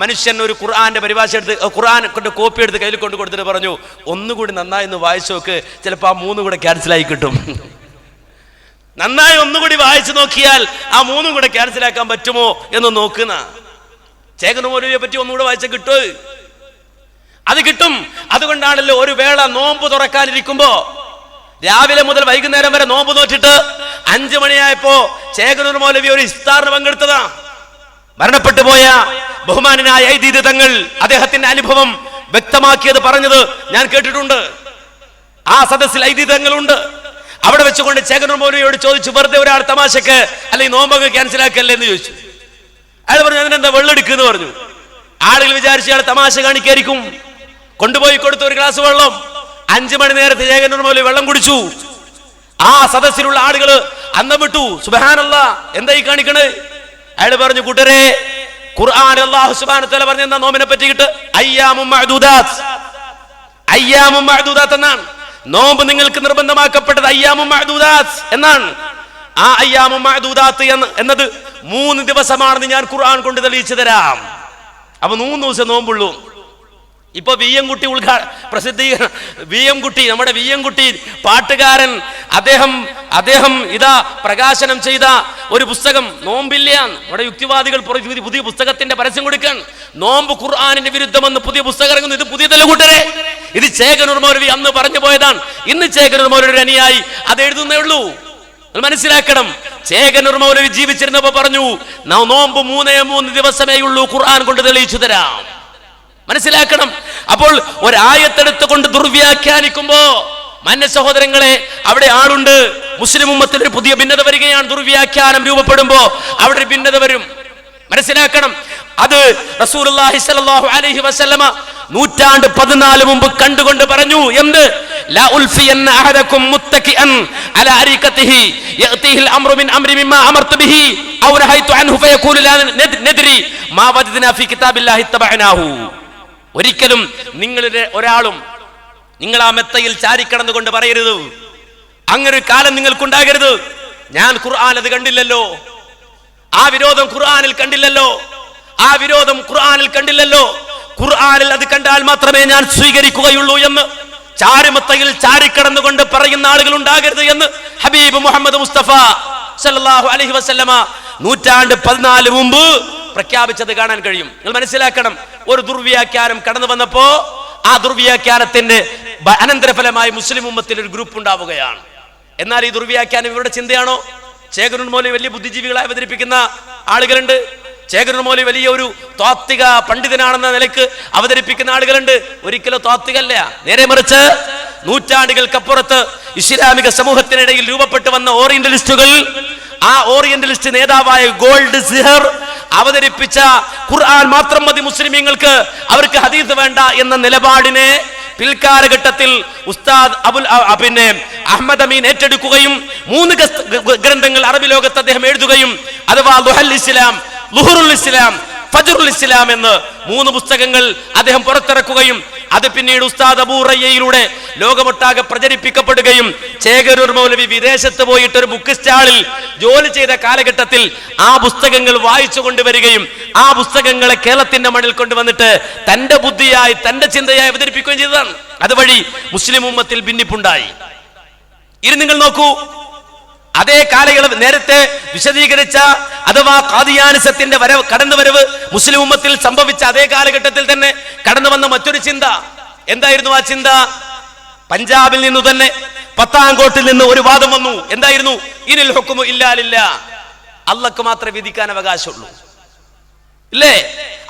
മനുഷ്യൻ ഒരു ഖുർആന്റെ പരിഭാഷ എടുത്ത്, ഖുർആൻ കൊണ്ട് കോപ്പി എടുത്ത് കയ്യിൽ കൊണ്ട് കൊടുത്തിട്ട് പറഞ്ഞു, ഒന്നുകൂടി നന്നായി ഒന്ന് വായിച്ചു നോക്ക്, ചിലപ്പോൾ ആ 3 കൂടെ ക്യാൻസലായി കിട്ടും. നന്നായി ഒന്നുകൂടി വായിച്ചു നോക്കിയാൽ ആ 3 കൂടെ ക്യാൻസലാക്കാൻ പറ്റുമോ എന്ന് നോക്കുന്ന. ചേകനൂർ മൗലവിയെ പറ്റി ഒന്നുകൂടെ വായിച്ചാൽ കിട്ടുമോ? അത് കിട്ടും. അതുകൊണ്ടാണല്ലോ ഒരു വേള നോമ്പ് തുറക്കാനിരിക്കുമ്പോ രാവിലെ മുതൽ വൈകുന്നേരം വരെ നോമ്പ് നോറ്റിട്ട് 5 മണിയായപ്പോ ചേകനൂർ മൗലവി ഒരു ഇഫ്താറിന് പങ്കെടുത്തതാ. മരണപ്പെട്ടു പോയ ബഹുമാനായ ഐദീദ് തങ്ങൾ അദ്ദേഹത്തിന്റെ അനുഭവം വ്യക്തമാക്കിയത് പറഞ്ഞത് ഞാൻ കേട്ടിട്ടുണ്ട്. ആ സദസ്സിൽ ഐദീദ് തങ്ങളുണ്ട്. അവിടെ വെച്ചുകൊണ്ട് ചേകനൂർ മൗലവിയോട് ചോദിച്ചു, വെറുതെ ഒരാൾ തമാശക്ക് അല്ലെങ്കിൽ നോമ്പൊക്കെ ക്യാൻസൽ ആക്കല്ലേ എന്ന് ചോദിച്ചു. അയാൾ പറഞ്ഞു, അതിനെന്താ വെള്ളമെടുക്കുന്നു പറഞ്ഞു. ആളുകൾ വിചാരിച്ചു അയാൾ തമാശ കാണിക്കായിരിക്കും. കൊണ്ടുപോയി കൊടുത്ത ഒരു ഗ്ലാസ് വെള്ളം. 5 മണി നേരത്തെ ചേകനൂർ മൗലവി വെള്ളം കുടിച്ചു. ആ സദസ്സിലുള്ള ആളുകൾ അന്തം വിട്ടു. സുബ്ഹാനല്ലാഹ്, എന്തായി കാണിക്കണേ? അയാൾ പറഞ്ഞു, കൂട്ടരെ, ഖുർആൻ അല്ലാഹു സുബ്ഹാനഹു വ തആല പറഞ്ഞ എന്താ നോമ്പിനെ പറ്റിയിട്ട്? അയ്യാമും മഅദൂദാത്ത് എന്നാണ്. നോമ്പ് നിങ്ങൾക്ക് നിർബന്ധമാക്കപ്പെട്ടത് അയ്യാമും മഅദൂദാത്ത് എന്നാണ്. ആ അയ്യാമും മഅദൂദാത്ത് എന്നത് 3 ദിവസമാണെന്ന് ഞാൻ ഖുർആൻ കൊണ്ട് തെളിയിച്ചു തരാം. അപ്പൊ 3 ദിവസം നോമ്പുള്ളൂ. ഇപ്പൊ വി എം കുട്ടി നമ്മുടെ വി എം കുട്ടി പാട്ടുകാരൻ, അദ്ദേഹം ഇതാ പ്രകാശനം ചെയ്ത ഒരു പുസ്തകം നോമ്പില്ല. നമ്മുടെ യുക്തിവാദികൾ പുതിയ പുസ്തകത്തിന്റെ പരസ്യം കൊടുക്കാൻ, നോമ്പ് ഖുർആനിന്റെ വിരുദ്ധമെന്ന് പുതിയ പുസ്തകം ഇറങ്ങുന്നു. ഇത് പുതിയതല്ല കൂട്ടരെ, ഇത് ചേകനൂർ മൗലവി അന്ന് പറഞ്ഞു പോയതാണ്. ഇന്ന് ചേകനൂർ മൗലവിയുടെ അനുയായി അത് എഴുതുന്നേ ഉള്ളൂ. മനസ്സിലാക്കണം, ചേകനൂർ മൗലവി ജീവിച്ചിരുന്നപ്പോ പറഞ്ഞു, നോമ്പ് 3 ദിവസമേ ഉള്ളൂ, ഖുർആൻ കൊണ്ട് തെളിയിച്ചു തരാം. മനസ്സിലാക്കണം. അപ്പോൾ ഒരായത്തെടുത്ത് കൊണ്ട് ദുർവ്യാഖ്യാനിക്കുമ്പോ മാന്യ സഹോദരങ്ങളെ, അവിടെ ആളുണ്ട്. മുസ്ലിം ഉമ്മത്തിൽ ഒരു പുതിയ ഭിന്നത വരികയാണ്. ദുർവ്യാഖ്യാനം രൂപപ്പെടുമ്പോ അവിടെ ഒരു ഭിന്നത വരും. മനസ്സിലാക്കണം. അത് റസൂലുള്ളാഹി സ്വല്ലല്ലാഹു അലൈഹി വസല്ലമ 14 മുമ്പ് കണ്ടുകൊണ്ട് പറഞ്ഞു. എന്ത്? ലാ ഉൽഫിയന്ന അഹദകും മുത്തകിഅൻ അലാ അരികതിഹി യഅതിഹിൽ അംറു മിൻ അംരി മിമ്മാ അമർതു ബിഹി ഔ നഹൈതു അൻഹു ഫയഖൂലു ലാ നദ്രി മാ വജദ്നാ ഫീ കിതാബില്ലാഹി തബഅനാഹു. ഒരിക്കലും നിങ്ങളുടെ ഒരാളും നിങ്ങൾ ആ മെത്തയിൽ ചാരിക്കടന്നുകൊണ്ട് പറയരുത്, അങ്ങനെ ഒരു കാലം നിങ്ങൾക്കുണ്ടാകരുത്, ഞാൻ ഖുർആൻ അത് കണ്ടില്ലല്ലോ, ആ വിരോധം ഖുർആനിൽ കണ്ടില്ലല്ലോ, ആ വിരോധം ഖുർആനിൽ കണ്ടില്ലല്ലോ, ഖുർആനിൽ അത് കണ്ടാൽ മാത്രമേ ഞാൻ സ്വീകരിക്കുകയുള്ളൂ എന്ന് ചാരുമത്തയിൽ ചാരിക്കടന്നുകൊണ്ട് പറയുന്ന ആളുകൾ ഉണ്ടാകരുത് എന്ന് ഹബീബ് മുഹമ്മദ് മുസ്തഫ സല്ലല്ലാഹു അലൈഹി വസല്ലമ 14 മുമ്പ് പ്രഖ്യാപിച്ചത് കാണാൻ കഴിയും. നിങ്ങൾ മനസ്സിലാക്കണം, ഒരു ദുർവ്യാഖ്യാനം കടന്നു വന്നപ്പോ ആ ദുർവ്യാഖ്യാനത്തിന്റെ അനന്തരഫലമായി മുസ്ലിം ഉമ്മത്തിൽ ഒരു ഗ്രൂപ്പ് ഉണ്ടാവുകയാണ്. എന്നാൽ ഈ ദുർവ്യാഖ്യാനം ഇവരുടെ ചിന്തയാണോ? ചേകനൂർ മൗലവി വലിയ ബുദ്ധിജീവികളായി അവതരിപ്പിക്കുന്ന ആളുകളുണ്ട്. ചേകനൂർ മൗലവി വലിയ ഒരു താത്വിക പണ്ഡിതനാണെന്ന നിലയ്ക്ക് അവതരിപ്പിക്കുന്ന ആളുകളുണ്ട്. ഒരിക്കലും താത്വികല്ല, നേരെ മറിച്ച് നൂറ്റാണ്ടുകൾക്കപ്പുറത്ത് ഇസ്ലാമിക സമൂഹത്തിനിടയിൽ രൂപപ്പെട്ടു വന്ന ഓറിയന്റലിസ്റ്റുകൾ, ആ ഓറിയന്റലിസ്റ്റ് നേതാവായ ഗോൾഡ് സിഹർ അവതരിപ്പിച്ച ഖുർആൻ മാത്രം മതി മുസ്ലിമീങ്ങൾക്ക്, അവർക്ക് ഹദീസ് വേണ്ട എന്ന നിലപാടിനെ പിൽക്കാലഘട്ടത്തിൽ ഉസ്താദ് അഹ്മദ് അമീൻ ഏറ്റെടുക്കുകയും 3 ഗ്രന്ഥങ്ങൾ അറബി ലോകത്ത് അദ്ദേഹം എഴുതുകയും, അഥവാ ലുഹൽ ഇസ്ലാം, ലുഹുറുൽ ഇസ്ലാം, ഫജ്റുൽ ഇസ്ലാം എന്ന് 3 പുസ്തകങ്ങൾ അദ്ദേഹം പുറത്തിറക്കുകയും അത് പിന്നീട് ഉസ്താദ് അബൂ റയ്യയിലൂടെ ലോകമൊട്ടാകെ പ്രചരിപ്പിക്കപ്പെടുകയും ചേകനൂർ മൗലവി വിദേശത്ത് പോയിട്ട് ഒരു ബുക്ക് സ്റ്റാളിൽ ജോലി ചെയ്ത കാലഘട്ടത്തിൽ ആ പുസ്തകങ്ങൾ വായിച്ചു കൊണ്ടുവരികയും ആ പുസ്തകങ്ങളെ കേരളത്തിന്റെ മണ്ണിൽ കൊണ്ടുവന്നിട്ട് തന്റെ ബുദ്ധിയായി തന്റെ ചിന്തയായി അവതരിപ്പിക്കുകയും ചെയ്തതാണ്. അതുവഴി മുസ്ലിം ഉമ്മത്തിൽ ഭിന്നിപ്പുണ്ടായി. ഇനി നിങ്ങൾ നോക്കൂ, അതേ കാലയളവ് നേരത്തെ വിശദീകരിച്ച അഥവാ ഖാദിയാനിസത്തിന്റെ കടന്നുവരവ് മുസ്ലിം ഉമ്മത്തിൽ സംഭവിച്ച അതേ കാലഘട്ടത്തിൽ തന്നെ കടന്നു വന്ന മറ്റൊരു ചിന്ത എന്തായിരുന്നു? ആ ചിന്ത പഞ്ചാബിൽ നിന്നു തന്നെ പത്താങ്കോട്ടിൽ നിന്ന് ഒരു വാദം വന്നു. എന്തായിരുന്നു? ഇനിൽ ഹുക്മു ഇല്ലാ ലില്ലാഹ്, അല്ലാഹ്ക്ക് മാത്രമേ വിധിക്കാൻ അവകാശമുള്ളൂ. ഇല്ലേ?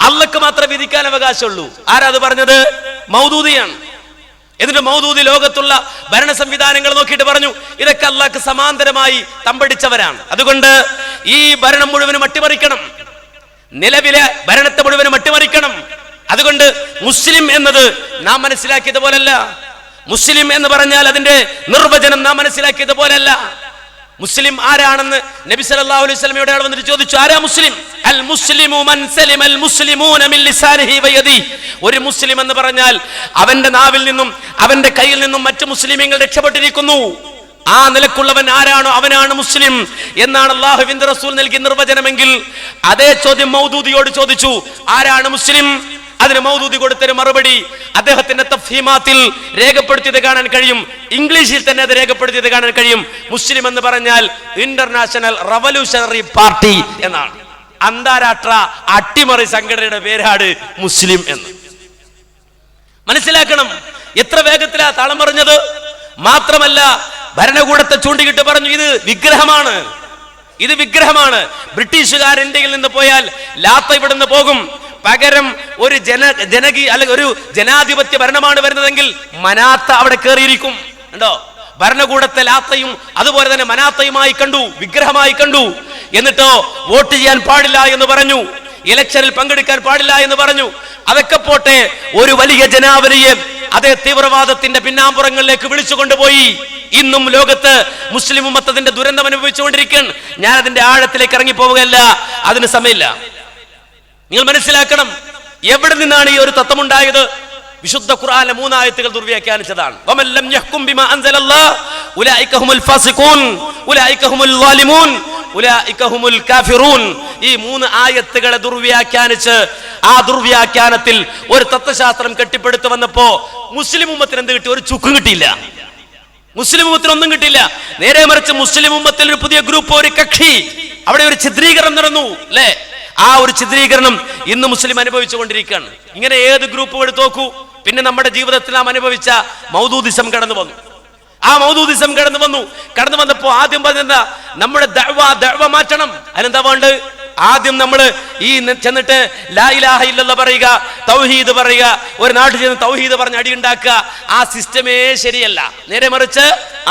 അല്ലാഹ്ക്ക് മാത്രമേ വിധിക്കാൻ അവകാശമുള്ളൂ. ആരാ അത് പറഞ്ഞത്? മൗദൂദിയാണ്. എന്നിട്ട് മൗദൂദി ലോകത്തുള്ള ഭരണ സംവിധാനങ്ങൾ നോക്കിയിട്ട് പറഞ്ഞു, ഇതൊക്കെ അല്ലാഹ്ക്ക് സമാന്തരമായി തമ്പടിച്ചവരാണ്, അതുകൊണ്ട് ഈ ഭരണം മുഴുവനും അട്ടിമറിക്കണം, നിലവിലെ ഭരണത്തെ മുഴുവനും അട്ടിമറിക്കണം. അതുകൊണ്ട് മുസ്ലിം എന്നത് നാം മനസ്സിലാക്കിയത് പോലല്ല, മുസ്ലിം എന്ന് പറഞ്ഞാൽ അതിന്റെ നിർവചനം നാം മനസ്സിലാക്കിയത് പോലല്ല. മുസ്ലിം ആരാണെന്ന് നബി സല്ലല്ലാഹു അലൈഹി വസല്ലമയോട് ആൾ വന്നിട്ട് ചോദിച്ചു, ആരാ മുസ്ലിം? അൽ മുസ്ലിമു മൻ സലിമൽ മുസ്ലിമൂന മിൻ ലിസാനിഹി വയദിഹി. ഒരു മുസ്ലിം എന്ന് പറഞ്ഞാൽ അവന്റെ നാവിൽ നിന്നും അവന്റെ കയ്യിൽ നിന്നും മറ്റു മുസ്ലിമീങ്ങൾ രക്ഷപ്പെട്ടിരിക്കുന്നു. ആ നിലക്കുള്ളവൻ ആരാണോ അവനാണ് മുസ്ലിം എന്നാണ് അല്ലാഹുവിന്റെ റസൂൽ നൽകിയ നിർവചനമെങ്കിൽ അതേ ചോദ്യം മൗദൂദിയോട് ചോദിച്ചു, ആരാണ് മുസ്ലിം? അതിന് മൗദൂദി കൊടുത്തൊരു മറുപടി അദ്ദേഹത്തിന്റെ തഫ്ഹീമാത്തിൽ രേഖപ്പെടുത്തിയത് കാണാൻ കഴിയും. ഇംഗ്ലീഷിൽ തന്നെ അത് രേഖപ്പെടുത്തിയത് കാണാൻ കഴിയും. മുസ്ലിം എന്ന് പറഞ്ഞാൽ ഇന്റർനാഷണൽ റവല്യൂഷണറി പാർട്ടി എന്നാണ്. അന്താരാഷ്ട്ര അട്ടിമറി സംഘടനയുടെ പേരാണ് മുസ്ലിം എന്ന്. മനസ്സിലാക്കണം, എത്ര വേഗത്തിലാ താളം പറഞ്ഞത്. മാത്രമല്ല ഭരണകൂടത്തെ ചൂണ്ടിക്കിട്ട് പറഞ്ഞു, ഇത് വിഗ്രഹമാണ്, ഇത് വിഗ്രഹമാണ്. ബ്രിട്ടീഷുകാർ ഇന്ത്യയിൽ നിന്ന് പോയാൽ ലാത്ത ഇവിടുന്ന് പോകും, പകരം ഒരു ജനകീയ അല്ലെങ്കിൽ ഒരു ജനാധിപത്യ ഭരണമാണ് വരുന്നതെങ്കിൽ മനാത്ത അവിടെ കയറിയിരിക്കും. ഉണ്ടോ? ഭരണകൂടത്തെ ലാത്തയും അതുപോലെ തന്നെ മനാത്തയുമായി കണ്ടു, വിഗ്രഹമായി കണ്ടു. എന്നിട്ടോ വോട്ട് ചെയ്യാൻ പാടില്ല എന്ന് പറഞ്ഞു, ഇലക്ഷനിൽ പങ്കെടുക്കാൻ പാടില്ല എന്ന് പറഞ്ഞു. അതൊക്കെ പോട്ടെ, ഒരു വലിയ ജനാവലിയെ അതേ തീവ്രവാദത്തിന്റെ പിന്നാമ്പുറങ്ങളിലേക്ക് വിളിച്ചു കൊണ്ടുപോയി. ഇന്നും ലോകത്ത് മുസ്ലിം ഉമ്മത്തതിന്റെ ദുരന്തം അനുഭവിച്ചുകൊണ്ടിരിക്കുകയാണ്. ഞാൻ അതിന്റെ ആഴത്തിലേക്ക് ഇറങ്ങി പോവുകയല്ല, അതിന് സമയമില്ല. നിങ്ങൾ മനസ്സിലാക്കണം, എവിടെ നിന്നാണ് ഈ ഒരു തത്വം ഉണ്ടായത്? വിശുദ്ധ ഖുർആനിലെ 3 ആയത്തുകൾ ദുർവ്യാഖ്യാനിച്ചതാണ്. വമൻ ലം യഹ്കും ബിമാ അൻസലല്ലാഹ് ഉലൈക ഹുമുൽ ഫാസിഖൂൻ ഉലൈക ഹുമുൽ ളാലിമൂൻ ഉലൈക ഹുമുൽ കാഫിറൂൻ. ഈ 3 ആയത്തുകളെ ദുർവ്യാഖ്യാനിച്ച് ആ ദുർവ്യാഖ്യാനത്തിൽ ഒരു തത്വശാസ്ത്രം കെട്ടിപ്പടുത്തു വന്നപ്പോ മുസ്ലിം ഉമ്മത്തിന് എന്ത് കിട്ടി? ഒരു ചുക്കും കിട്ടിയില്ല. മുസ്ലിം ഉമ്മത്തിന് ഒന്നും കിട്ടിയില്ല. നേരെ മറിച്ച് മുസ്ലിം ഉമ്മത്തിൽ ഒരു പുതിയ ഗ്രൂപ്പ്, ഒരു കക്ഷി, അവിടെ ഒരു ചിത്രീകരണം നടന്നു. അല്ലേ? ആ ഒരു ചിത്രീകരണം ഇന്ന് മുസ്ലിം അനുഭവിച്ചുകൊണ്ടിരിക്കുകയാണ്. ഇങ്ങനെ ഏത് ഗ്രൂപ്പ് എടുത്ത് നോക്കൂ. പിന്നെ നമ്മുടെ ജീവിതത്തിൽ നാം അനുഭവിച്ച മൗദൂദിസം കടന്നു വന്നു. ആ മൗദൂദിസം കടന്നു വന്നപ്പോ ആദ്യം പറഞ്ഞ നമ്മുടെ ദഅവ മാറ്റണം. അതിനെന്താ വേണ്ടത്? ആദ്യം നമ്മൾ ഈ ചെന്നിട്ട് ലാ ഇലാഹ ഇല്ലല്ലാഹ് പറയുക, തൗഹീദ് പറയുക, ഒരു നാട്ടിൽ ചെന്ന് തൗഹീദ് പറഞ്ഞ് അടിയുണ്ടാക്കുക, ആ സിസ്റ്റമേ ശരിയല്ല. നേരെ മറിച്ച്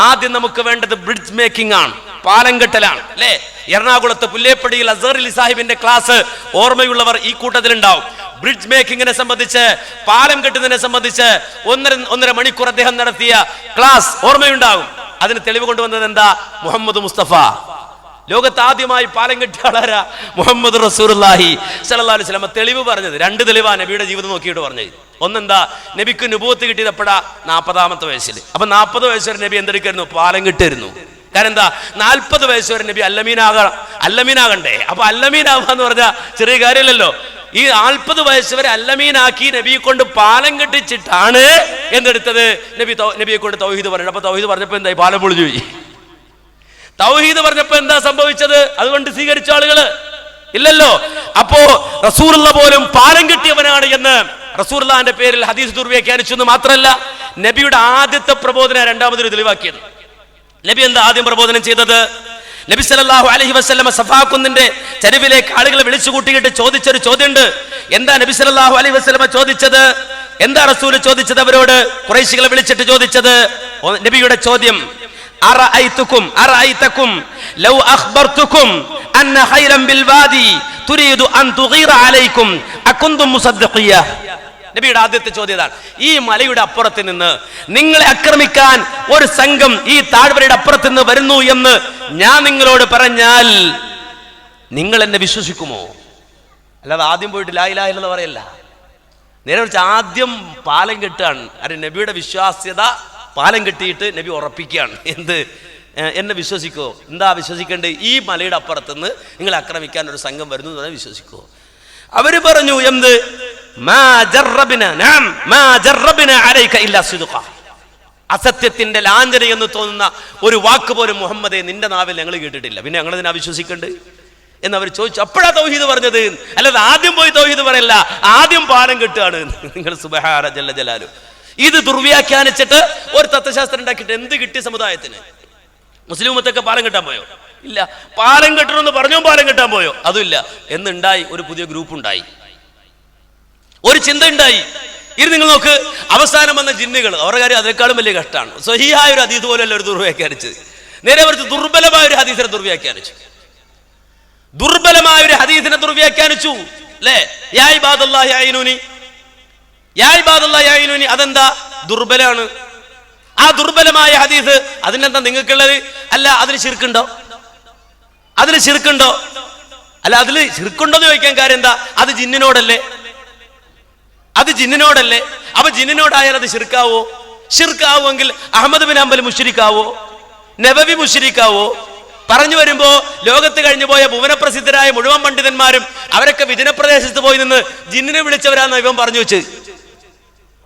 ആദ്യം നമുക്ക് വേണ്ടത് ബ്രിഡ്ജ് മേക്കിംഗ് ആണ്, പാലം കെട്ടലാണ്. അല്ലേ? എറണാകുളത്ത് പുല്ലേപ്പടിയിൽ അസ്ഹർ അലി സാഹിബിന്റെ ക്ലാസ് ഓർമ്മയുള്ളവർ ഈ കൂട്ടത്തിലുണ്ടാവും. ബ്രിഡ്ജ് മേക്കിങ്ങിനെ സംബന്ധിച്ച്, പാലം കെട്ടുന്നതിനെ സംബന്ധിച്ച് 1.5 മണിക്കൂർ അദ്ദേഹം നടത്തിയ ക്ലാസ് ഓർമ്മയുണ്ടാകും. അതിന് തെളിവ് കൊണ്ടുവന്നത് എന്താ? മുഹമ്മദ് മുസ്തഫ. ലോകത്ത് ആദ്യമായി പാലം കെട്ടിയ ആളാരാ? മുഹമ്മദ് റസൂലുള്ളാഹി സ്വല്ലല്ലാഹു അലൈഹി വസല്ലം. തെളിവ് പറഞ്ഞത് 2 തെളിവാ നബിയുടെ ജീവിതം നോക്കിയിട്ട് പറഞ്ഞത്. ഒന്നെന്താ? നബിക്ക് നുബുവത്ത് കിട്ടിയതപ്പോഴാ 40ാമത്തെ വയസ്സിൽ. അപ്പൊ 40 വയസ്സ് വരെ നബി എന്തെടുക്കായിരുന്നു? പാലം കെട്ടായിരുന്നു. കാരണം എന്താ? 40 വയസ്സ് വരെ നബി അല്ലമീനാകണ്ടേ. അപ്പൊ അല്ലമീനാവാന്ന് പറഞ്ഞാൽ ചെറിയ കാര്യമല്ലല്ലോ. ഈ 40 വയസ്സ് വരെ അല്ലമീനാക്കി നബിയെ കൊണ്ട് പാലം കെട്ടിച്ചിട്ടാണ് എന്തെടുത്തത്? നബിയെ കൊണ്ട് തൗഹീദ് പറഞ്ഞു. അപ്പൊ തൗഹീദ് പറഞ്ഞപ്പോ എന്തായി? പാലം പൊളിഞ്ഞു പോയി. തൗഹീദ് പറഞ്ഞപ്പോ എന്താ സംഭവിച്ചത്? അതുകൊണ്ട് സ്വീകരിച്ച ആളുകള് ഇല്ലല്ലോ. അപ്പോ റസൂലുള്ള പോലും പാലം കെട്ടിയവനാണ് എന്ന് റസൂലുള്ളാഹിന്റെ പേരിൽ ഹദീസ് ദുർവ്യാഖ്യാനിച്ചു എന്ന് മാത്രമല്ല, നബിയുടെ ആദ്യത്തെ പ്രബോധനം രണ്ടാമതൊരു തെളിവാക്കിയത്. നബി എന്താ ആദ്യം പ്രബോധനം ചെയ്തത്? നബി സല്ലല്ലാഹു അലൈഹി വസല്ലം സഫാ കുന്നിന്റെ ചരിവിലേക്ക് ആളുകളെ വിളിച്ചു കൂട്ടിയിട്ട് ചോദിച്ചൊരു ചോദ്യമുണ്ട്. എന്താ നബി സല്ലല്ലാഹു അലൈഹി വസല്ലം ചോദിച്ചത്? എന്താ റസൂൽ ചോദിച്ചത് അവരോട്? ഖുറൈശികളെ വിളിച്ചിട്ട് ചോദിച്ചത് നബിയുടെ ചോദ്യം, അറഅയ്തകും ലൗ അഖ്ബർതുകും അന്ന ഖൈറൻ ബിൽ വാദി തുരീദു അൻ തുഗീറ അലൈക്കും അകുന്തും മുസദ്ദിഖിയ. നബിയുടെ ആദ്യത്തെ ചോദ്യം ഇതാണ്. ഈ മലയുടെ അപ്പുറത്ത് നിന്ന് നിങ്ങളെ ആക്രമിക്കാൻ ഒരു സംഘം ഈ താഴ്വരയുടെ അപ്പുറത്ത് നിന്ന് വരുന്നു എന്ന് ഞാൻ നിങ്ങളോട് പറഞ്ഞാൽ നിങ്ങൾ എന്നെ വിശ്വസിക്കുമോ? അല്ലാതെ ആദ്യം പോയിട്ട് ലാ ഇലാഹ ഇല്ലല്ലാഹ് പറയല്ല. നേരെ കുറിച്ച് ആദ്യം പാലം കെട്ടുകയാണ്. അത് നബിയുടെ വിശ്വാസ്യത പാലം കെട്ടിയിട്ട് നബി ഉറപ്പിക്കുകയാണ്. എന്ത്? എന്നെ വിശ്വസിക്കോ? എന്താ വിശ്വസിക്കേണ്ടത്? ഈ മലയുടെ അപ്പുറത്തുനിന്ന് നിങ്ങളെ ആക്രമിക്കാൻ ഒരു സംഘം വരുന്നു എന്ന് വിശ്വസിക്കോ? അവര് പറഞ്ഞു എന്ത്? അസത്യത്തിന്റെ ലാഞ്ചന എന്ന് തോന്നുന്ന ഒരു വാക്ക് പോലും മുഹമ്മദേ നിന്റെ നാവിൽ ഞങ്ങൾ കേട്ടിട്ടില്ല. പിന്നെ ഞങ്ങൾ ഇതിനെ വിശ്വസിക്കണ്ടേ എന്ന് അവർ ചോദിച്ചു. അപ്പോഴാ തൗഹീദ് പറഞ്ഞത്. അല്ലാതെ ആദ്യം പോയി തൗഹീദ് പറയല്ല, ആദ്യം പാലം കെട്ടുകയാണ്. നിങ്ങൾ സുബ്ഹാന ജല്ല ജലാലു. ഇത് ദുർവ്യാഖ്യാനിച്ചിട്ട് ഒരു തത്വശാസ്ത്രം ഉണ്ടാക്കിയിട്ട് എന്ത് കിട്ടിയ സമുദായത്തിന്? മുസ്ലിം ഉമ്മത്തൊക്കെ പാലം കെട്ടാൻ പോയോ? ഇല്ല. പാലം കെട്ടണമെന്ന് പറഞ്ഞോ പാലം കെട്ടാൻ പോയോ? അതുമില്ല. എന്നുണ്ടായി ഒരു പുതിയ ഗ്രൂപ്പ് ഉണ്ടായി, ഒരു ചിന്ത ഉണ്ടായി. ഇത് നിങ്ങൾ നോക്ക്, അവസാനം വന്ന ജിന്നുകൾ അവരുടെ കാര്യം അതിനേക്കാളും വലിയ കഷ്ടമാണ്. സ്വഹീഹായ ഒരു ഹദീസ് പോലെയല്ല ഒരു ദുർവ്യാഖ്യാനിച്ചത്. നേരെ മറിച്ച് ദുർബലമായ ഒരു ഹദീസിനെ ദുർവ്യാഖ്യാനിച്ചു. ദുർബലമായ ഒരു ഹദീസിനെ ദുർവ്യാഖ്യാനിച്ചു. അല്ലേ? യാ ഇബാദല്ലാഹി അയ്നൂനി, യാ ഇബാദല്ലാഹി അയ്നൂനി. അതെന്താ? ദുർബലാണ്. ആ ദുർബലമായ ഹദീസ് അതിനെന്താ നിങ്ങൾക്കുള്ളത്? അല്ല അതിന് ശിർക്കുണ്ടോ? അതിന് ശിർക്കുണ്ടോ? അല്ല അതിൽ ശിർക്കുണ്ടോ എന്ന് ചോദിക്കാൻ കാര്യം എന്താ? അത് ജിന്നിനോടല്ലേ? അത് ജിന്നിനോടല്ലേ? അപ്പൊ ജിന്നിനോടായാൽ അത് ശിർക്കാവോ? ശിർക്കാവുമെങ്കിൽ അഹ്മദ് ബിൻ ഹംബൽ മുശ്രിക്കാവോ? നബവി മുശ്രിക്കാവോ? പറഞ്ഞു വരുമ്പോ ലോകത്ത് കഴിഞ്ഞു പോയ ഭുവനപ്രസിദ്ധരായ മുഴുവൻ പണ്ഡിതന്മാരും അവരൊക്കെ വിജനപ്രദേശത്ത് പോയി നിന്ന് ജിന്നിനെ വിളിച്ചവരാന്ന് ഇവൻ പറഞ്ഞു വെച്ച്